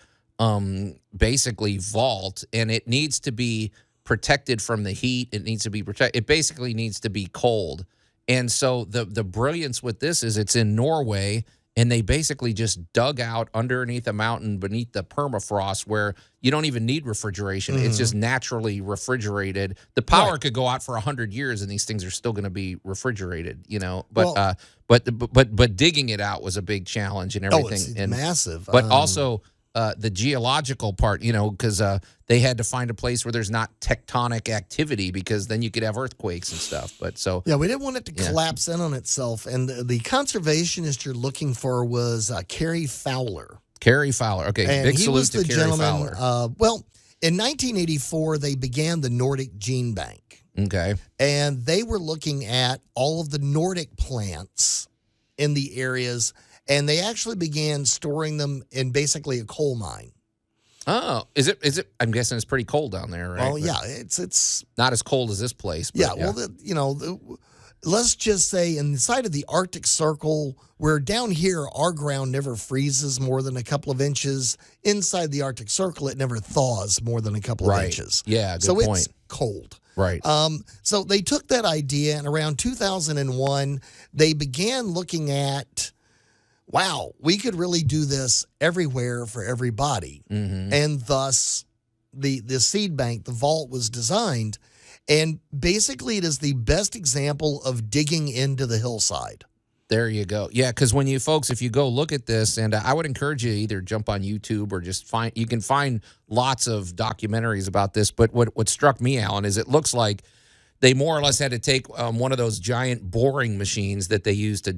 basically vault, and it needs to be protected from the heat. It needs to be protected. It basically needs to be cold, and so the brilliance with this is it's in Norway. And they basically just dug out underneath a mountain beneath the permafrost where you don't even need refrigeration. It's just naturally refrigerated. The power could go out for 100 years and these things are still going to be refrigerated, But but digging it out was a big challenge and everything. It's massive. But also the geological part, because they had to find a place where there's not tectonic activity because then you could have earthquakes and stuff. But so we didn't want it to collapse in on itself. And the conservationist you're looking for was Kerry Fowler. Kerry Fowler. Okay, and big he salute was to the Kerry gentleman. Fowler. In 1984, they began the Nordic Gene Bank. Okay. And they were looking at all of the Nordic plants in the areas, and they actually began storing them in basically a coal mine. Oh, is it? I'm guessing it's pretty cold down there, right? Well, yeah, it's not as cold as this place. But let's just say inside of the Arctic Circle, where down here our ground never freezes more than a couple of inches, inside the Arctic Circle it never thaws more than a couple of inches. Yeah, good so point. It's cold. Right. So they took that idea, and around 2001, they began looking at, wow, we could really do this everywhere for everybody. And thus, the seed bank, the vault, was designed. And basically, it is the best example of digging into the hillside. There you go. Yeah, because if you go look at this, and I would encourage you to either jump on YouTube or just you can find lots of documentaries about this. But what struck me, Alan, is it looks like they more or less had to take one of those giant boring machines that they use to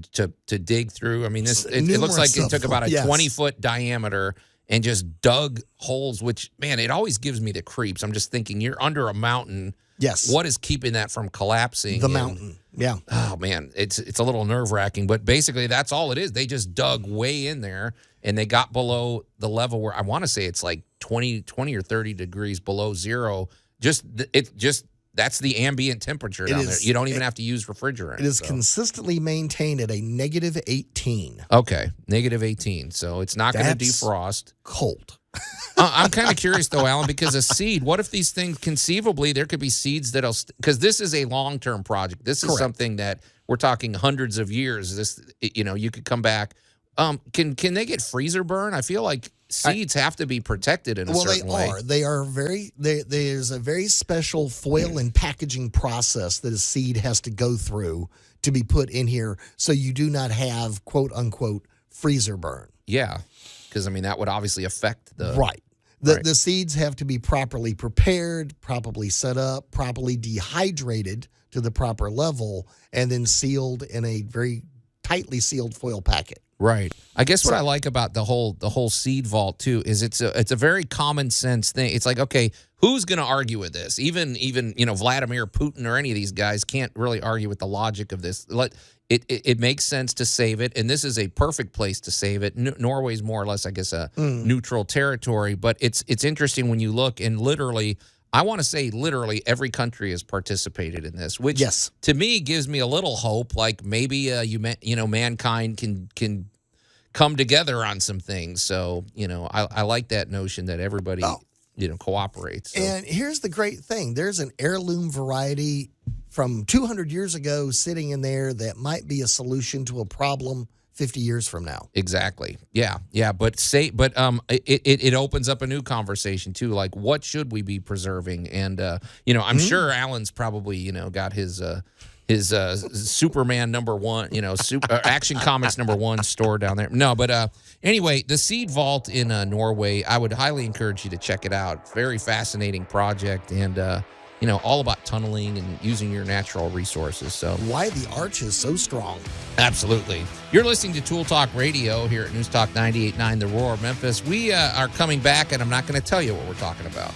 dig through. I mean, it looks like it took about a 20-foot diameter and just dug holes, which, man, it always gives me the creeps. I'm just thinking, you're under a mountain. Yes. What is keeping that from collapsing? The mountain. Yeah. Oh, man, it's a little nerve-wracking, but basically that's all it is. They just dug way in there, and they got below the level where I want to say it's like 20 or 30 degrees below zero. That's the ambient temperature down there. You don't even have to use refrigerant. It is consistently maintained at a -18. Okay, -18. So it's not going to defrost. Cold. I'm kind of curious, though, Alan, because a seed, what if these things conceivably, there could be seeds that'll, because this is a long-term project. This is Correct. something that we're talking hundreds of years. This, you could come back. Can they get freezer burn? I feel like seeds have to be protected in a certain way. Well, they are. There's a very special foil and packaging process that a seed has to go through to be put in here, so you do not have quote unquote freezer burn. Yeah, because I mean that would obviously affect the Right. The seeds have to be properly prepared, properly set up, properly dehydrated to the proper level, and then sealed in a very tightly sealed foil packet. Right. I guess what I like about the whole seed vault too is it's a very common sense thing. It's like, okay, who's going to argue with this? Even Vladimir Putin or any of these guys can't really argue with the logic of this. It makes sense to save it, and this is a perfect place to save it. Norway's more or less, I guess, a neutral territory, but it's interesting when you look, and literally, I want to say literally every country has participated in this, which to me gives me a little hope. Like maybe mankind can come together on some things. So I like that notion that everybody cooperates. So. And here's the great thing: there's an heirloom variety from 200 years ago sitting in there that might be a solution to a problem 50 years from now. Exactly. Yeah. But it opens up a new conversation too. Like, what should we be preserving? And I'm sure Alan's probably got his Superman #1, Action Comics #1 store down there. No, but anyway, the Seed Vault in Norway, I would highly encourage you to check it out. Very fascinating project, and all about tunneling and using your natural resources. So why the arch is so strong. Absolutely. You're listening to Tool Talk Radio here at News Talk 98.9 The Roar of Memphis. We are coming back, and I'm not going to tell you what we're talking about.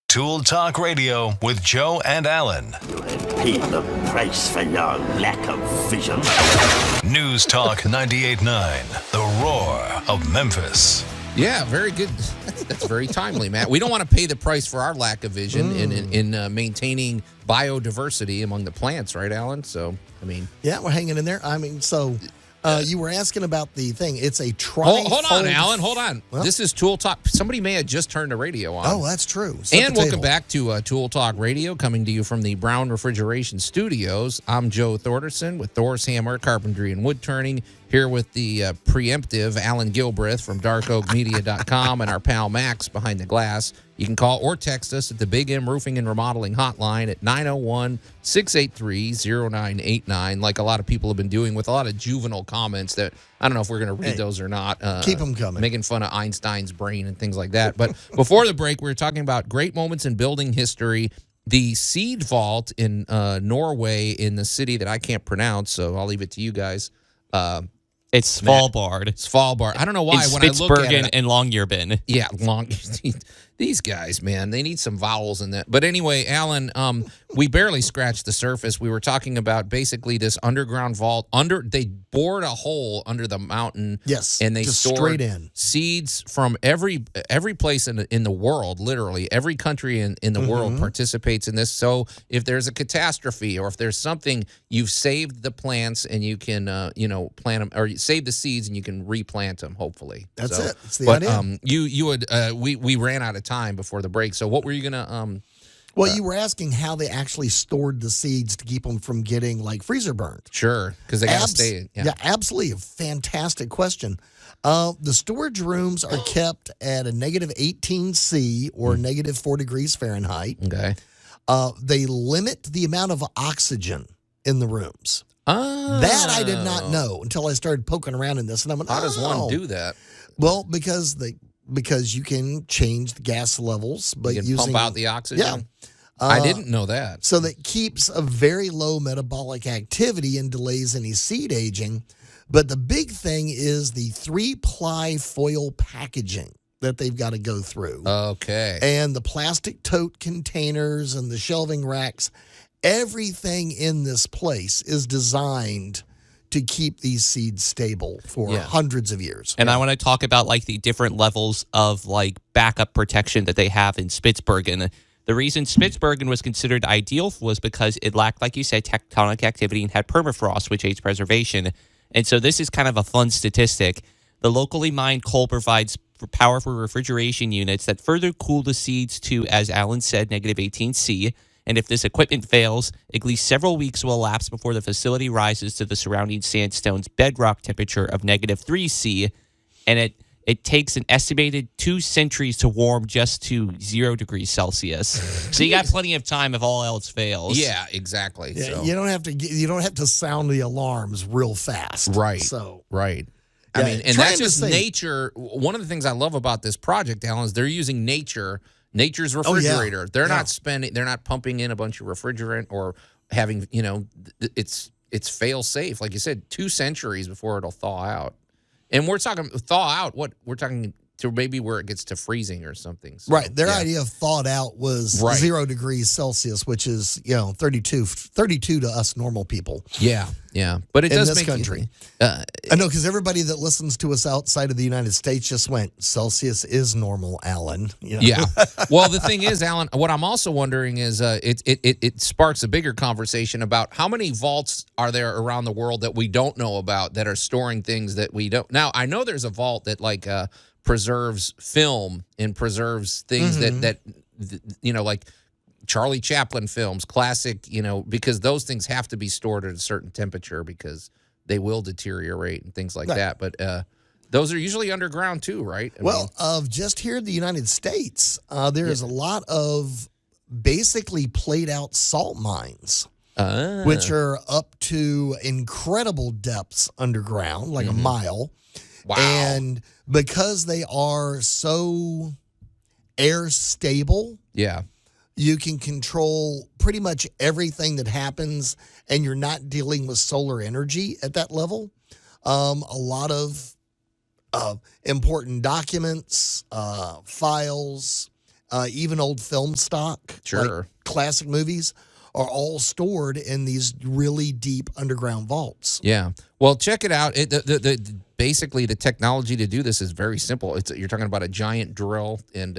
Tool Talk Radio with Joe and Alan. You have paid the price for your lack of vision. News Talk 98.9 The Roar of Memphis. Yeah, very good. That's very timely, Matt. We don't want to pay the price for our lack of vision in maintaining biodiversity among the plants, right, Alan? So, I mean... Yeah, we're hanging in there. I mean, so... you were asking about the thing. It's a trifold. Hold on, Alan. Hold on. Well, this is Tool Talk. Somebody may have just turned the radio on. Oh, that's true. Set and welcome back to Tool Talk Radio, coming to you from the Brown Refrigeration Studios. I'm Joe Thorderson with Thor's Hammer, Carpentry, and Wood Turning, here with the preemptive Alan Gilbreth from darkoakmedia.com and our pal Max behind the glass. You can call or text us at the Big M Roofing and Remodeling Hotline at 901-683-0989, like a lot of people have been doing with a lot of juvenile comments that I don't know if we're going to read those or not. Keep them coming. Making fun of Einstein's brain and things like that. But before the break, we were talking about great moments in building history. The Seed Vault in Norway, in the city that I can't pronounce, so I'll leave it to you guys. It's Svalbard. Svalbard. I don't know why. When I look at it, and Longyearbyen. Yeah, these guys, man, they need some vowels in that. But anyway, Alan, we barely scratched the surface. We were talking about basically this underground vault. They bored a hole under the mountain. Yes, and they just stored straight in seeds from every place in the world. Literally, every country in the world participates in this. So if there's a catastrophe or if there's something, you've saved the plants and you can plant them, or save the seeds and you can replant them. Hopefully, that's it. It's the idea. We ran out of time before the break. So what were you gonna Well, you were asking how they actually stored the seeds to keep them from getting like freezer burned. Sure, because they got to stay in. Yeah, absolutely. A fantastic question. The storage rooms are kept at a -18°C or -4 degrees Fahrenheit. Okay. They limit the amount of oxygen in the rooms. Oh. That I did not know until I started poking around in this. And I'm like, how does one do that? Well, because you can change the gas levels, but you can pump out the oxygen. Yeah. I didn't know that. So that keeps a very low metabolic activity and delays any seed aging. But the big thing is the 3-ply foil packaging that they've got to go through. Okay. And the plastic tote containers and the shelving racks. Everything in this place is designed to keep these seeds stable for hundreds of years. And I want to talk about like the different levels of like backup protection that they have in Spitsbergen. The reason Spitsbergen was considered ideal was because it lacked, like you said, tectonic activity and had permafrost, which aids preservation. And so this is kind of a fun statistic. The locally mined coal provides power for refrigeration units that further cool the seeds to, as Allan said, negative 18C. And if this equipment fails, at least several weeks will elapse before the facility rises to the surrounding sandstone's bedrock temperature of negative 3C. And it takes an estimated 2 centuries to warm just to 0 degrees Celsius. So you got plenty of time if all else fails. Yeah, exactly. Yeah, So. you don't have to sound the alarms real fast. Right. So right. I Yeah, mean, and trying that's to just think. nature. One of the things I love about this project, Alan, is they're using nature's refrigerator. They're not pumping in a bunch of refrigerant or having, it's fail safe. Like you said, 2 centuries before it'll thaw out. And we're talking thaw out. What we're talking to maybe where it gets to freezing or something. So, right. Their idea of thawed out was 0 degrees Celsius, which is 32 to us normal people. Yeah, yeah. But it In does this make country. I know, because everybody that listens to us outside of the United States just went, Celsius is normal, Alan. Yeah. Well, the thing is, Alan, what I'm also wondering is it sparks a bigger conversation about how many vaults are there around the world that we don't know about that are storing things that we don't. Now, I know there's a vault that preserves film and preserves things that like Charlie Chaplin films, classic, because those things have to be stored at a certain temperature because they will deteriorate and things like that. But those are usually underground too, right? I mean, of just here in the United States, there is a lot of basically played out salt mines, which are up to incredible depths underground, like a mile. Wow. And because they are so air stable, you can control pretty much everything that happens, and you're not dealing with solar energy at that level. A lot of important documents, files, even old film stock, like classic movies, are all stored in these really deep underground vaults. Yeah. Well, check it out. Basically, the technology to do this is very simple. You're talking about a giant drill and,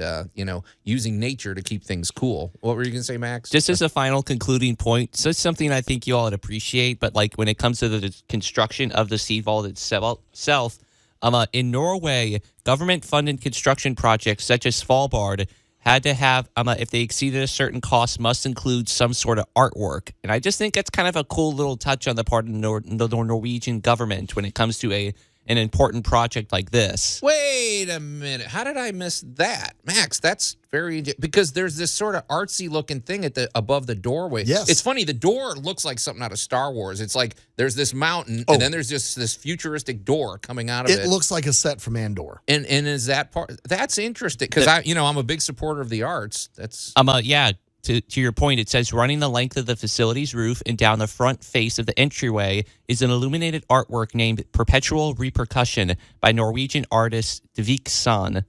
using nature to keep things cool. What were you going to say, Max? Just as a final concluding point, so it's something I think you all would appreciate, but like when it comes to the construction of the seed vault itself, in Norway, government-funded construction projects such as Svalbard had to have, if they exceeded a certain cost, must include some sort of artwork. And I just think that's kind of a cool little touch on the part of the Norwegian government when it comes to an important project like this. Wait a minute. How did I miss that? Max, that's because there's this sort of artsy looking thing above the doorway. Yes. It's funny. The door looks like something out of Star Wars. It's like there's this mountain and then there's just this futuristic door coming out of it. It looks like a set from Andor. And is that part? That's interesting because I'm a big supporter of the arts. That's To your point, it says running the length of the facility's roof and down the front face of the entryway is an illuminated artwork named Perpetual Repercussion by Norwegian artist Devik San.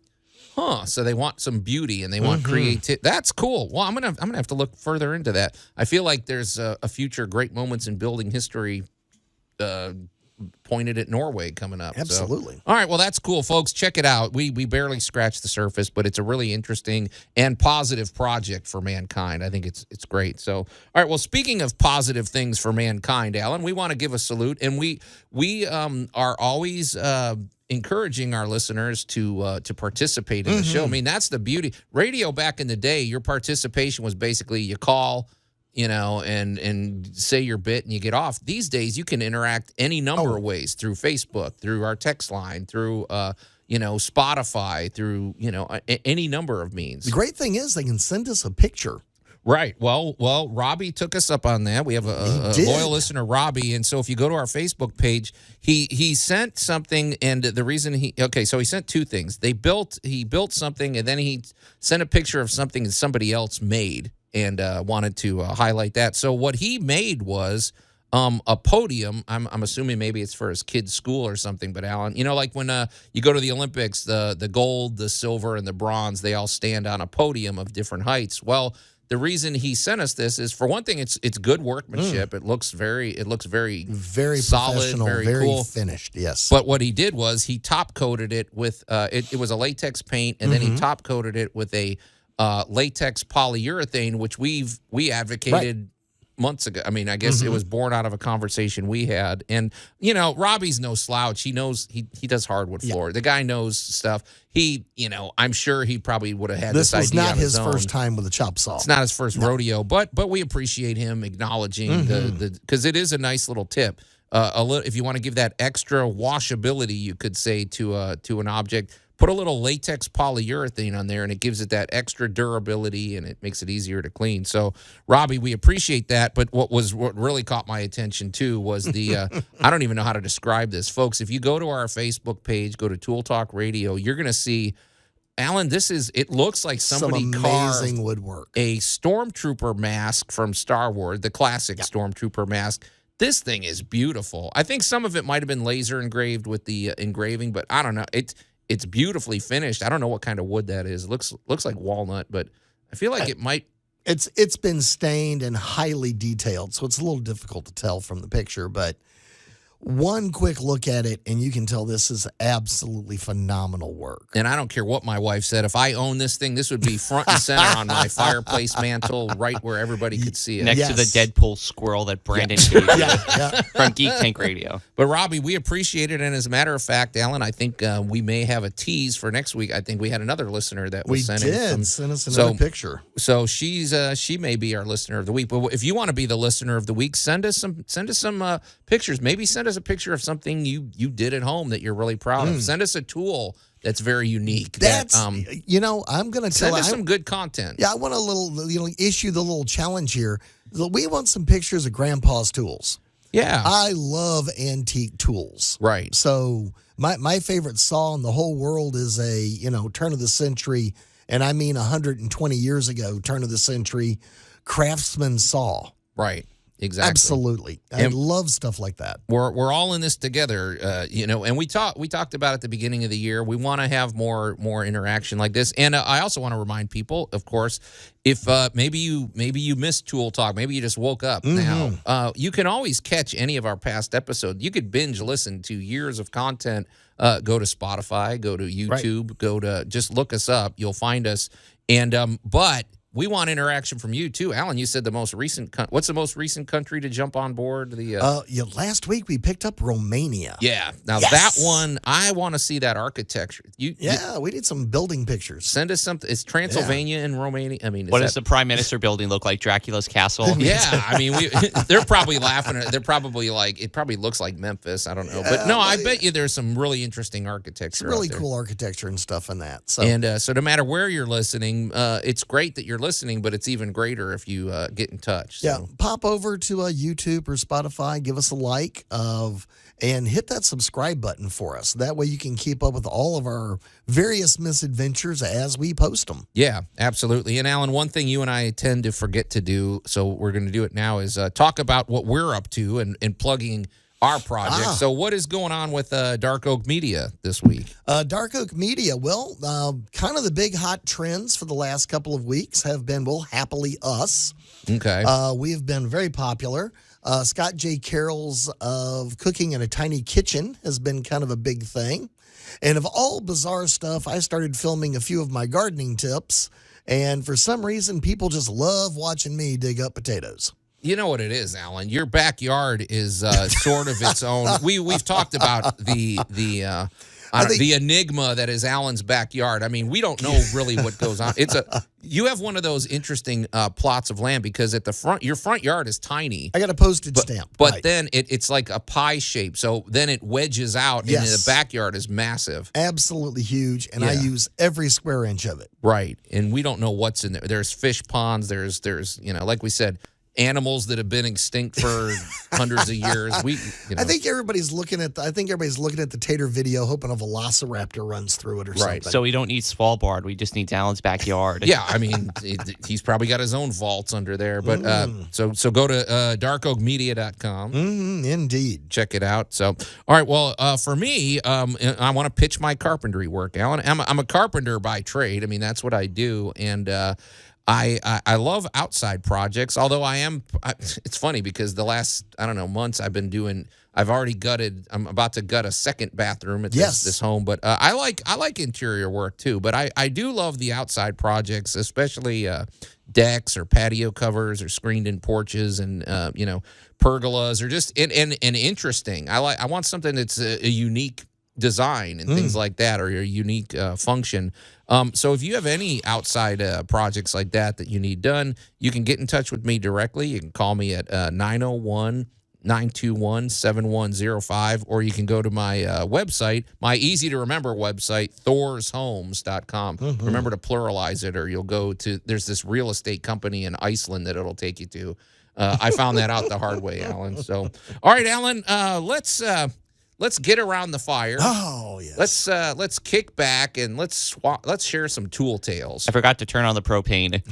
So they want some beauty and they want creativity. That's cool. Well, I'm gonna have to look further into that. I feel like there's a future great moments in building history pointed at Norway coming up. Absolutely. So. All right, well, that's cool, folks. Check it out. We barely scratched the surface, but it's a really interesting and positive project for mankind. I think it's great. So, all right, well, speaking of positive things for mankind, Alan, we want to give a salute, and we are always encouraging our listeners to participate in the show. I mean, that's the beauty. Radio back in the day, your participation was basically you call, and say your bit and you get off. These days, you can interact any number of ways through Facebook, through our text line, through, Spotify, through, any number of means. The great thing is they can send us a picture. Right. Well, Robbie took us up on that. We have a loyal listener, Robbie, and so if you go to our Facebook page, he sent something, and the reason so he sent 2 things. He built something, and then he sent a picture of something that somebody else made, and wanted to highlight that. So what he made was a podium. I'm assuming maybe it's for his kid's school or something. But Alan, like when you go to the Olympics, the gold, the silver, and the bronze, they all stand on a podium of different heights. Well, the reason he sent us this is, for one thing, it's good workmanship. It looks very solid, professional, very cool, cool, finished. Yes. But what he did was he top coated it with it was a latex paint, and then he top coated it with a latex polyurethane, which we advocated months ago. I mean, I guess it was born out of a conversation we had. And, you know, Robbie's no slouch. He knows he does hardwood floor. The guy knows stuff. He, you know, I'm sure he probably would have had this idea. This was not on his own. first time with a chop saw. It's not his first rodeo, but we appreciate him acknowledging the because it is a nice little tip. A little, if you want to give that extra washability, you could say to an object, put a little latex polyurethane on there, and it gives it that extra durability, and it makes it easier to clean. So, Robbie, we appreciate that. But what really caught my attention too was the I don't even know how to describe this, folks. If you go to our Facebook page, go to Tool Talk Radio, you're going to see. Alan, it looks like somebody Some carved amazing woodwork. a Stormtrooper mask from Star Wars, the classic Stormtrooper mask. This thing is beautiful. I think some of it might have been laser engraved with the engraving, but I don't know. It's beautifully finished. I don't know what kind of wood that is. It looks like walnut, but I feel like it might. It's been stained and highly detailed, so it's a little difficult to tell from the picture, but one quick look at it, and you can tell this is absolutely phenomenal work. And I don't care what my wife said. If I own this thing, this would be front and center on my fireplace mantle, right where everybody could see it. Next to the Deadpool squirrel that Brandon gave you from Geek Tank Radio. But, Robbie, we appreciate it. And as a matter of fact, Alan, I think we may have a tease for next week. I think we had another listener that was sent in. Send us another picture. So she may be our listener of the week. But if you want to be the listener of the week, send us some pictures. Maybe send us a picture of something you did at home that you're really proud of. Send us a tool that's very unique. I'm going to tell send us some good content. Yeah, I want a little, issue the little challenge here. We want some pictures of Grandpa's tools. Yeah. I love antique tools. Right. So my favorite saw in the whole world is a, turn of the century, and I mean 120 years ago, turn of the century Craftsman saw. Right. Exactly. Absolutely. I love stuff like that. We're all in this together, and we talked about at the beginning of the year. We want to have more interaction like this. And I also want to remind people, of course, if maybe you missed Tool Talk, maybe you just woke up now, you can always catch any of our past episodes. You could binge listen to years of content. Go to Spotify, go to YouTube, go to just look us up. You'll find us. And but we want interaction from you, too. Alan, you said the most recent what's the most recent country to jump on board? Last week we picked up Romania. Yeah. Now, that one, I want to see that architecture. We need some building pictures. Send us something. Is Transylvania in Romania? I mean, what does the Prime Minister building look like? Dracula's castle? Yeah. I mean, they're probably laughing. They're probably like, it probably looks like Memphis. I don't know. But no, I bet you there's some really interesting architecture. Some really cool architecture and stuff in that. So. And so no matter where you're listening, it's great that you're listening, but it's even greater if you get in touch. So. Yeah, pop over to YouTube or Spotify, give us a like and hit that subscribe button for us. That way you can keep up with all of our various misadventures as we post them. Yeah, absolutely. And Alan, one thing you and I tend to forget to do, so we're going to do it now, is talk about what we're up to and plugging our project. So what is going on with Dark Oak Media this week? Dark Oak Media, kind of the big hot trends for the last couple of weeks have been, Happily Us. Okay. We have been very popular. Scott J. Carroll's of Cooking in a Tiny Kitchen has been kind of a big thing. And of all bizarre stuff, I started filming a few of my gardening tips. And for some reason, people just love watching me dig up potatoes. You know what it is, Alan? Your backyard is sort of its own. We've talked about the enigma that is Alan's backyard. I mean, we don't know really what goes on. You have one of those interesting plots of land because at the front, your front yard is tiny. I got a postage stamp, but then it's like a pie shape. So then it wedges out, and the backyard is massive, absolutely huge, and I use every square inch of it. Right, and we don't know what's in there. There's fish ponds. There's like we said, animals that have been extinct for hundreds of years. I think everybody's looking at the Tater video, hoping a velociraptor runs through it or something. So we don't need Svalbard. We just need Alan's backyard. Yeah, I mean, he's probably got his own vaults under there. But so go to darkoakmedia.com. Indeed, check it out. So all right, well, for me, I want to pitch my carpentry work, Alan. I'm a carpenter by trade. I mean, that's what I do, and I love outside projects, although it's funny because the last, I don't know, months I've already I'm about to gut a second bathroom at this home, but I like interior work too, but I do love the outside projects, especially decks or patio covers or screened-in porches and, pergolas or just, and interesting. I want something that's a unique design and things like that, or a unique function. So if you have any outside projects like that you need done, you can get in touch with me directly. You can call me at 901-921-7105, or you can go to my website, my easy-to-remember website, thorshomes.com. Remember to pluralize it, or you'll go to, there's this real estate company in Iceland that it'll take you to. I found that out the hard way, Alan. So, all right, Alan, let's get around the fire. Oh, yes. Let's kick back and let's share some tool tales. I forgot to turn on the propane.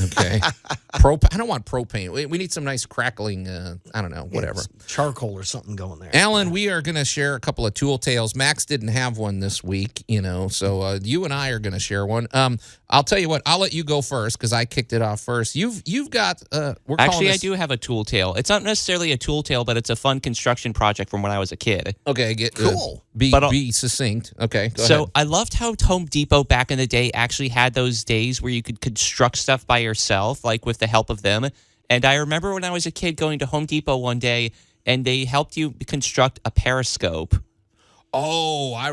Okay. I don't want propane. We need some nice crackling, I don't know, whatever. Charcoal or something going there. Alan, we are going to share a couple of tool tales. Max didn't have one this week, so you and I are going to share one. I'll tell you what, I'll let you go first because I kicked it off first. You've got, Actually, I do have a tool tale. It's not necessarily a tool tale, but it's a fun construction project from when I was a kid. Okay, cool. Be succinct. Okay, go ahead. I loved how Home Depot back in the day actually had those days where you could construct stuff by yourself, like with the help of them. And I remember when I was a kid going to Home Depot one day, and they helped you construct a periscope. Oh, I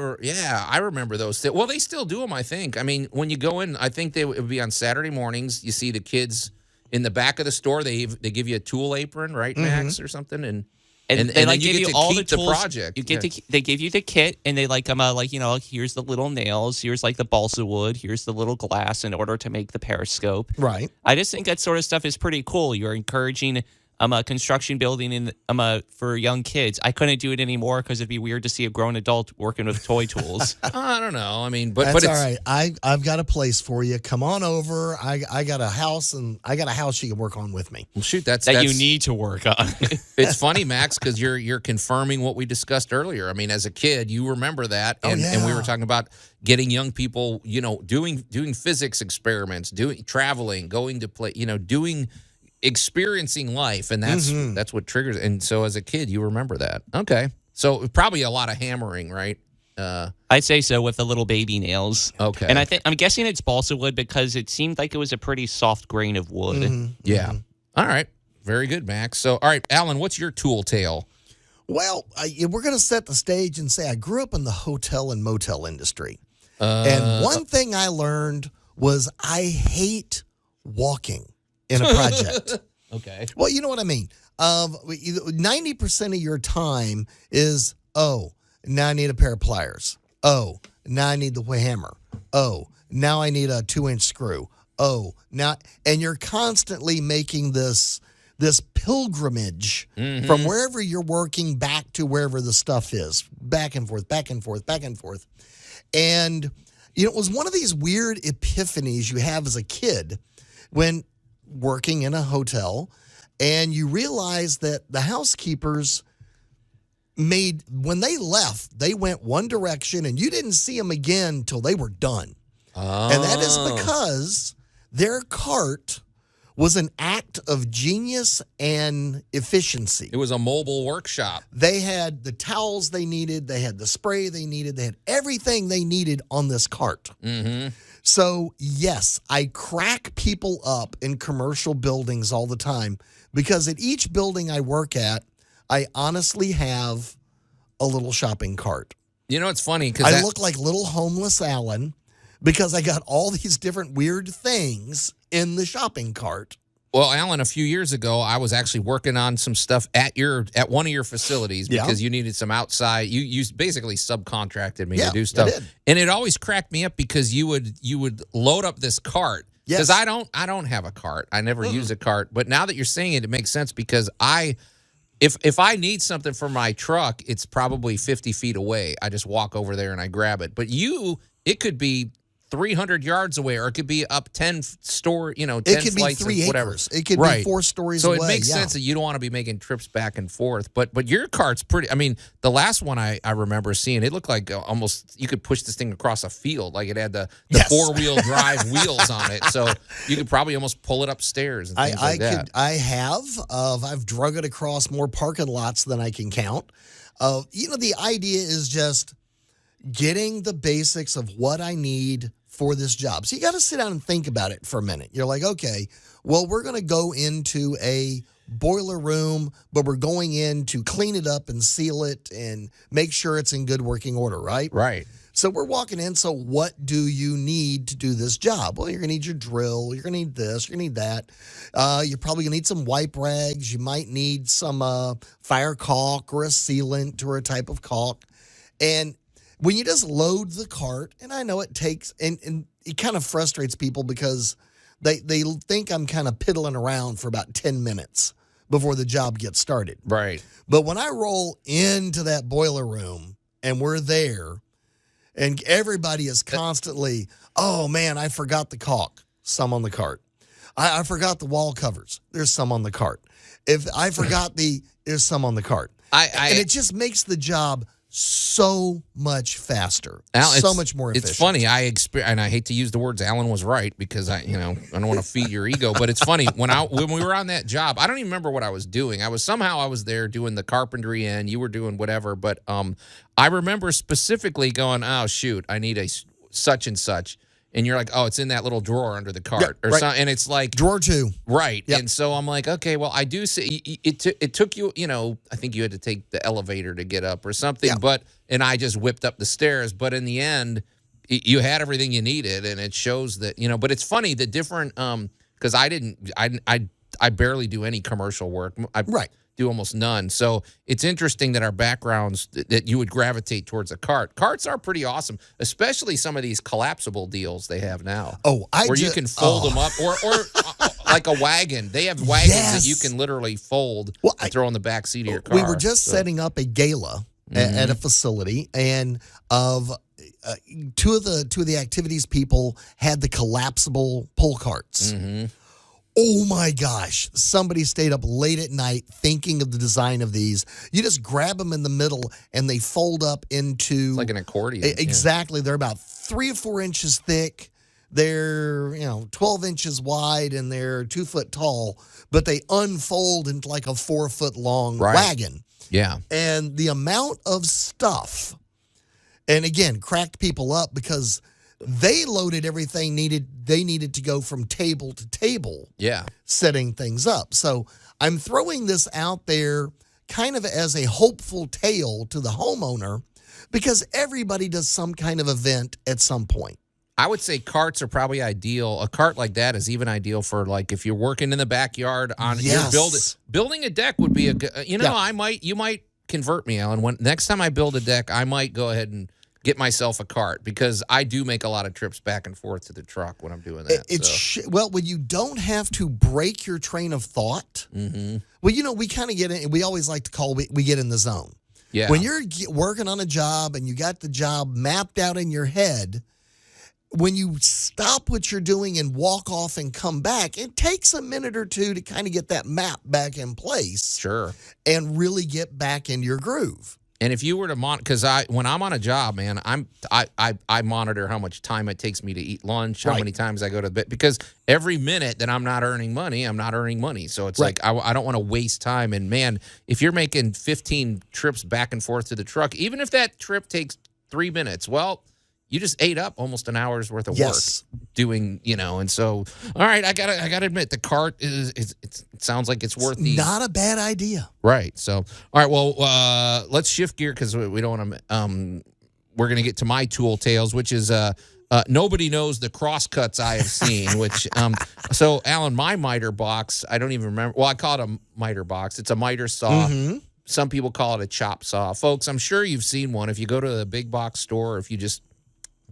remember those. Well, they still do them, I think. I mean, when you go in, I think it would be on Saturday mornings. You see the kids in the back of the store. They give you a tool apron, right, Max, or something, and they like you give get you to all keep the tools. project. You get they give you the kit, and they here's the little nails, here's like the balsa wood, here's the little glass in order to make the periscope. Right. I just think that sort of stuff is pretty cool. You're encouraging a construction building for young kids. I couldn't do it anymore because it'd be weird to see a grown adult working with toy tools. I don't know. I mean, but That's it's all right. I've got a place for you. Come on over. I got a house, and I got a house you can work on with me. Well, shoot, that's you need to work on. It's funny, Max, because you're confirming what we discussed earlier. I mean, as a kid, you remember that, and we were talking about getting young people, doing physics experiments, traveling, going to play, experiencing life, and that's what triggers. And so as a kid, you remember that. Okay, so probably a lot of hammering, right? I'd say so, with the little baby nails. Okay, and I'm guessing it's balsa wood because it seemed like it was a pretty soft grain of wood. Yeah. All right, very good, Max. So all right, Alan, what's your tool tale? Well, we're going to set the stage and say I grew up in the hotel and motel industry, and one thing I learned was I hate walking in a project. Okay. Well, you know what I mean. 90% of your time is, now I need a pair of pliers. Oh, now I need the hammer. Oh, now I need a 2-inch screw. Oh, now, and you're constantly making this pilgrimage from wherever you're working back to wherever the stuff is, back and forth, back and forth, back and forth. And, it was one of these weird epiphanies you have as a kid when working in a hotel, and you realize that the housekeepers when they left, they went one direction, and you didn't see them again till they were done. Oh. And that is because their cart was an act of genius and efficiency. It was a mobile workshop. They had the towels they needed, they had the spray they needed, they had everything they needed on this cart. Mm-hmm. So, yes, I crack people up in commercial buildings all the time because at each building I work at, I honestly have a little shopping cart. It's funny because I look like little homeless Allan because I got all these different weird things in the shopping cart. Well, Alan, a few years ago, I was actually working on some stuff at one of your facilities because you needed some outside. You basically subcontracted me to do stuff, and it always cracked me up because you would load up this cart. Because I don't have a cart. I never use a cart. But now that you're saying it, it makes sense because if I need something for my truck, it's probably 50 feet away. I just walk over there and I grab it. But it could be 300 yards away, or it could be up 10 10 It could be flights 3 of whatever. acres. It could Right. be 4 stories So away. it makes sense that you don't want to be making trips back and forth. But your cart's pretty. I mean, the last one I remember seeing, it looked like almost you could push this thing across a field. Like it had the Yes. 4-wheel drive wheels on it. So you could probably almost pull it upstairs and things like that. I've drug it across more parking lots than I can count. The idea is just getting the basics of what I need for this job. So you got to sit down and think about it for a minute. You're like, okay, well, we're going to go into a boiler room, but we're going in to clean it up and seal it and make sure it's in good working order, right? Right. So we're walking in. So what do you need to do this job? Well, you're going to need your drill. You're going to need this. You're going to need that. You're probably going to need some wipe rags. You might need some fire caulk or a sealant or a type of caulk. And when you just load the cart, and I know it takes, and it kind of frustrates people because they think I'm kind of piddling around for about 10 minutes before the job gets started. Right. But when I roll into that boiler room and we're there, and everybody is constantly, oh man, I forgot the caulk, some on the cart. I forgot the wall covers, there's some on the cart. If I forgot there's some on the cart. And it just makes the job so much faster, so much more efficient. It's funny. And I hate to use the words Alan was right because I don't want to feed your ego, but it's funny when we were on that job, I don't even remember what I was doing. I was there doing the carpentry and you were doing whatever, but I remember specifically going, oh shoot, I need a such and such. And you're like, oh, it's in that little drawer under the cart, or right. something. And it's like drawer 2, right? Yep. And so I'm like, okay, well, I do see it took you, I think you had to take the elevator to get up or something, Yeah. and I just whipped up the stairs. But in the end, you had everything you needed, and it shows that But it's funny the different because I barely do any commercial work. I do almost none. So it's interesting that our backgrounds, that you would gravitate towards a cart. Carts are pretty awesome, especially some of these collapsible deals they have now. Oh, you can fold them up, or like a wagon. They have wagons that you can literally fold and throw in the back seat of your car. We were just setting up a gala at a facility, and two of the activities people had the collapsible pull carts. Mm-hmm. Oh my gosh, somebody stayed up late at night thinking of the design of these. You just grab them in the middle and they fold up into... It's like an accordion. Exactly. Yeah. They're about 3 or 4 inches thick. They're 12 inches wide and they're 2 foot tall, but they unfold into like a 4 foot long wagon. Yeah. And the amount of stuff, and again, cracked people up because they loaded everything they needed to go from table to table, setting things up. So I'm throwing this out there kind of as a hopeful tale to the homeowner because everybody does some kind of event at some point. I would say carts are probably ideal. A cart like that is even ideal for like if you're working in the backyard on your building a deck would be a good. You might convert me, Alan. When next time I build a deck, I might go ahead and get myself a cart because I do make a lot of trips back and forth to the truck when I'm doing that. Well, when you don't have to break your train of thought. Mm-hmm. Well, we kind of get in. We always like to call we get in the zone. Yeah. When you're working on a job and you got the job mapped out in your head. When you stop what you're doing and walk off and come back, it takes a minute or two to kind of get that map back in place. Sure. And really get back in your groove. And if you were to because when I'm on a job, man, I monitor how much time it takes me to eat lunch, how many times I go to bed, because every minute that I'm not earning money, I'm not earning money. So it's like I don't want to waste time. And man, if you're making 15 trips back and forth to the truck, even if that trip takes 3 minutes, well, you just ate up almost an hour's worth of work doing, and so, all right, I gotta admit, the cart it sounds like it's worth not a bad idea. Right. So, all right, well, let's shift gear because we don't want to, we're going to get to my tool tales, which is, nobody knows the crosscuts I have seen, which, so Alan, my miter box, I don't even remember. Well, I call it a miter box. It's a miter saw. Mm-hmm. Some people call it a chop saw. Folks, I'm sure you've seen one. If you go to the big box store, or if you just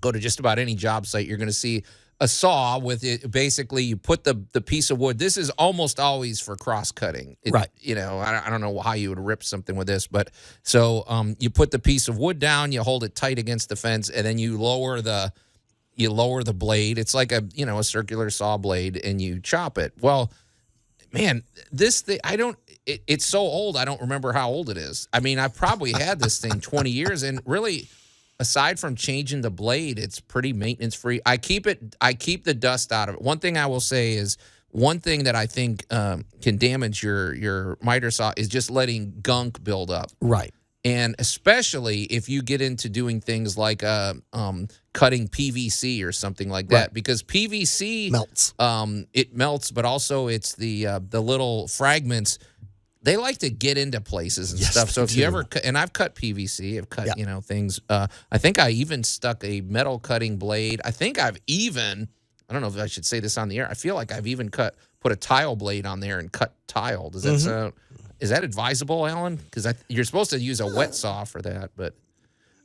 go to just about any job site, you're going to see a saw with it. Basically, you put the piece of wood. This is almost always for cross cutting. Right. I don't know how you would rip something with this, but so you put the piece of wood down, you hold it tight against the fence, and then you lower the you lower the blade. It's like a circular saw blade, and you chop it. Well, man, this thing, it's so old, I don't remember how old it is. I mean, I've probably had this thing 20 years, and really, aside from changing the blade, it's pretty maintenance free. I keep the dust out of it. One thing I will say is, one thing that I think can damage your miter saw is just letting gunk build up. Right. And especially if you get into doing things like cutting PVC or something like that, because PVC melts. It melts, but also it's the little fragments. They like to get into places and stuff. So if you ever, and I've cut PVC, I've cut things. I think I even stuck a metal cutting blade. I think I don't know if I should say this on the air. I feel like I've even put a tile blade on there and cut tile. Does that sound? Is that advisable, Alan? Because you're supposed to use a wet saw for that, but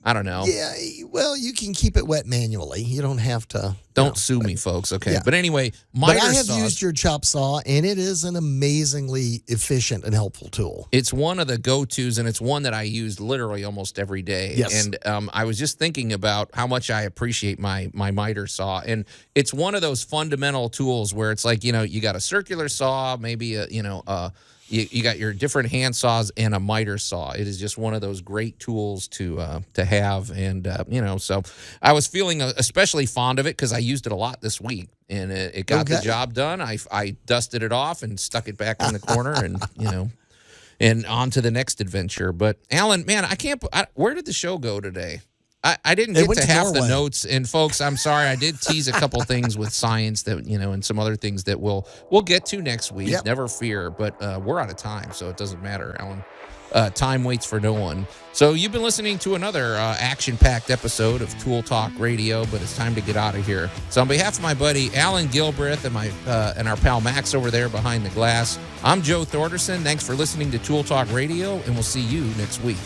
I don't know. Yeah, well, you can keep it wet manually. You don't have to. Don't sue me, folks. Okay, Yeah. but anyway, But I miter have saws. used your chop saw, and it is an amazingly efficient and helpful tool. It's one of the go-tos, and it's one that I use literally almost every day. Yes. And I was just thinking about how much I appreciate my miter saw, and it's one of those fundamental tools where it's like, you got a circular saw, maybe you got your different hand saws and a miter saw. It is just one of those great tools to have, and so I was feeling especially fond of it because I used it a lot this week, and it got the job done. I dusted it off and stuck it back in the corner, and and on to the next adventure. But Alan, man, where did the show go today? I didn't get to half the notes, and folks, I'm sorry. I did tease a couple things with science that and some other things that we'll get to next week. Yep. Never fear, but we're out of time, so it doesn't matter, Alan. Time waits for no one. So you've been listening to another action-packed episode of Tool Talk Radio, but it's time to get out of here. So on behalf of my buddy Alan Gilbreth and our pal Max over there behind the glass, I'm Joe Thorderson. Thanks for listening to Tool Talk Radio, and we'll see you next week.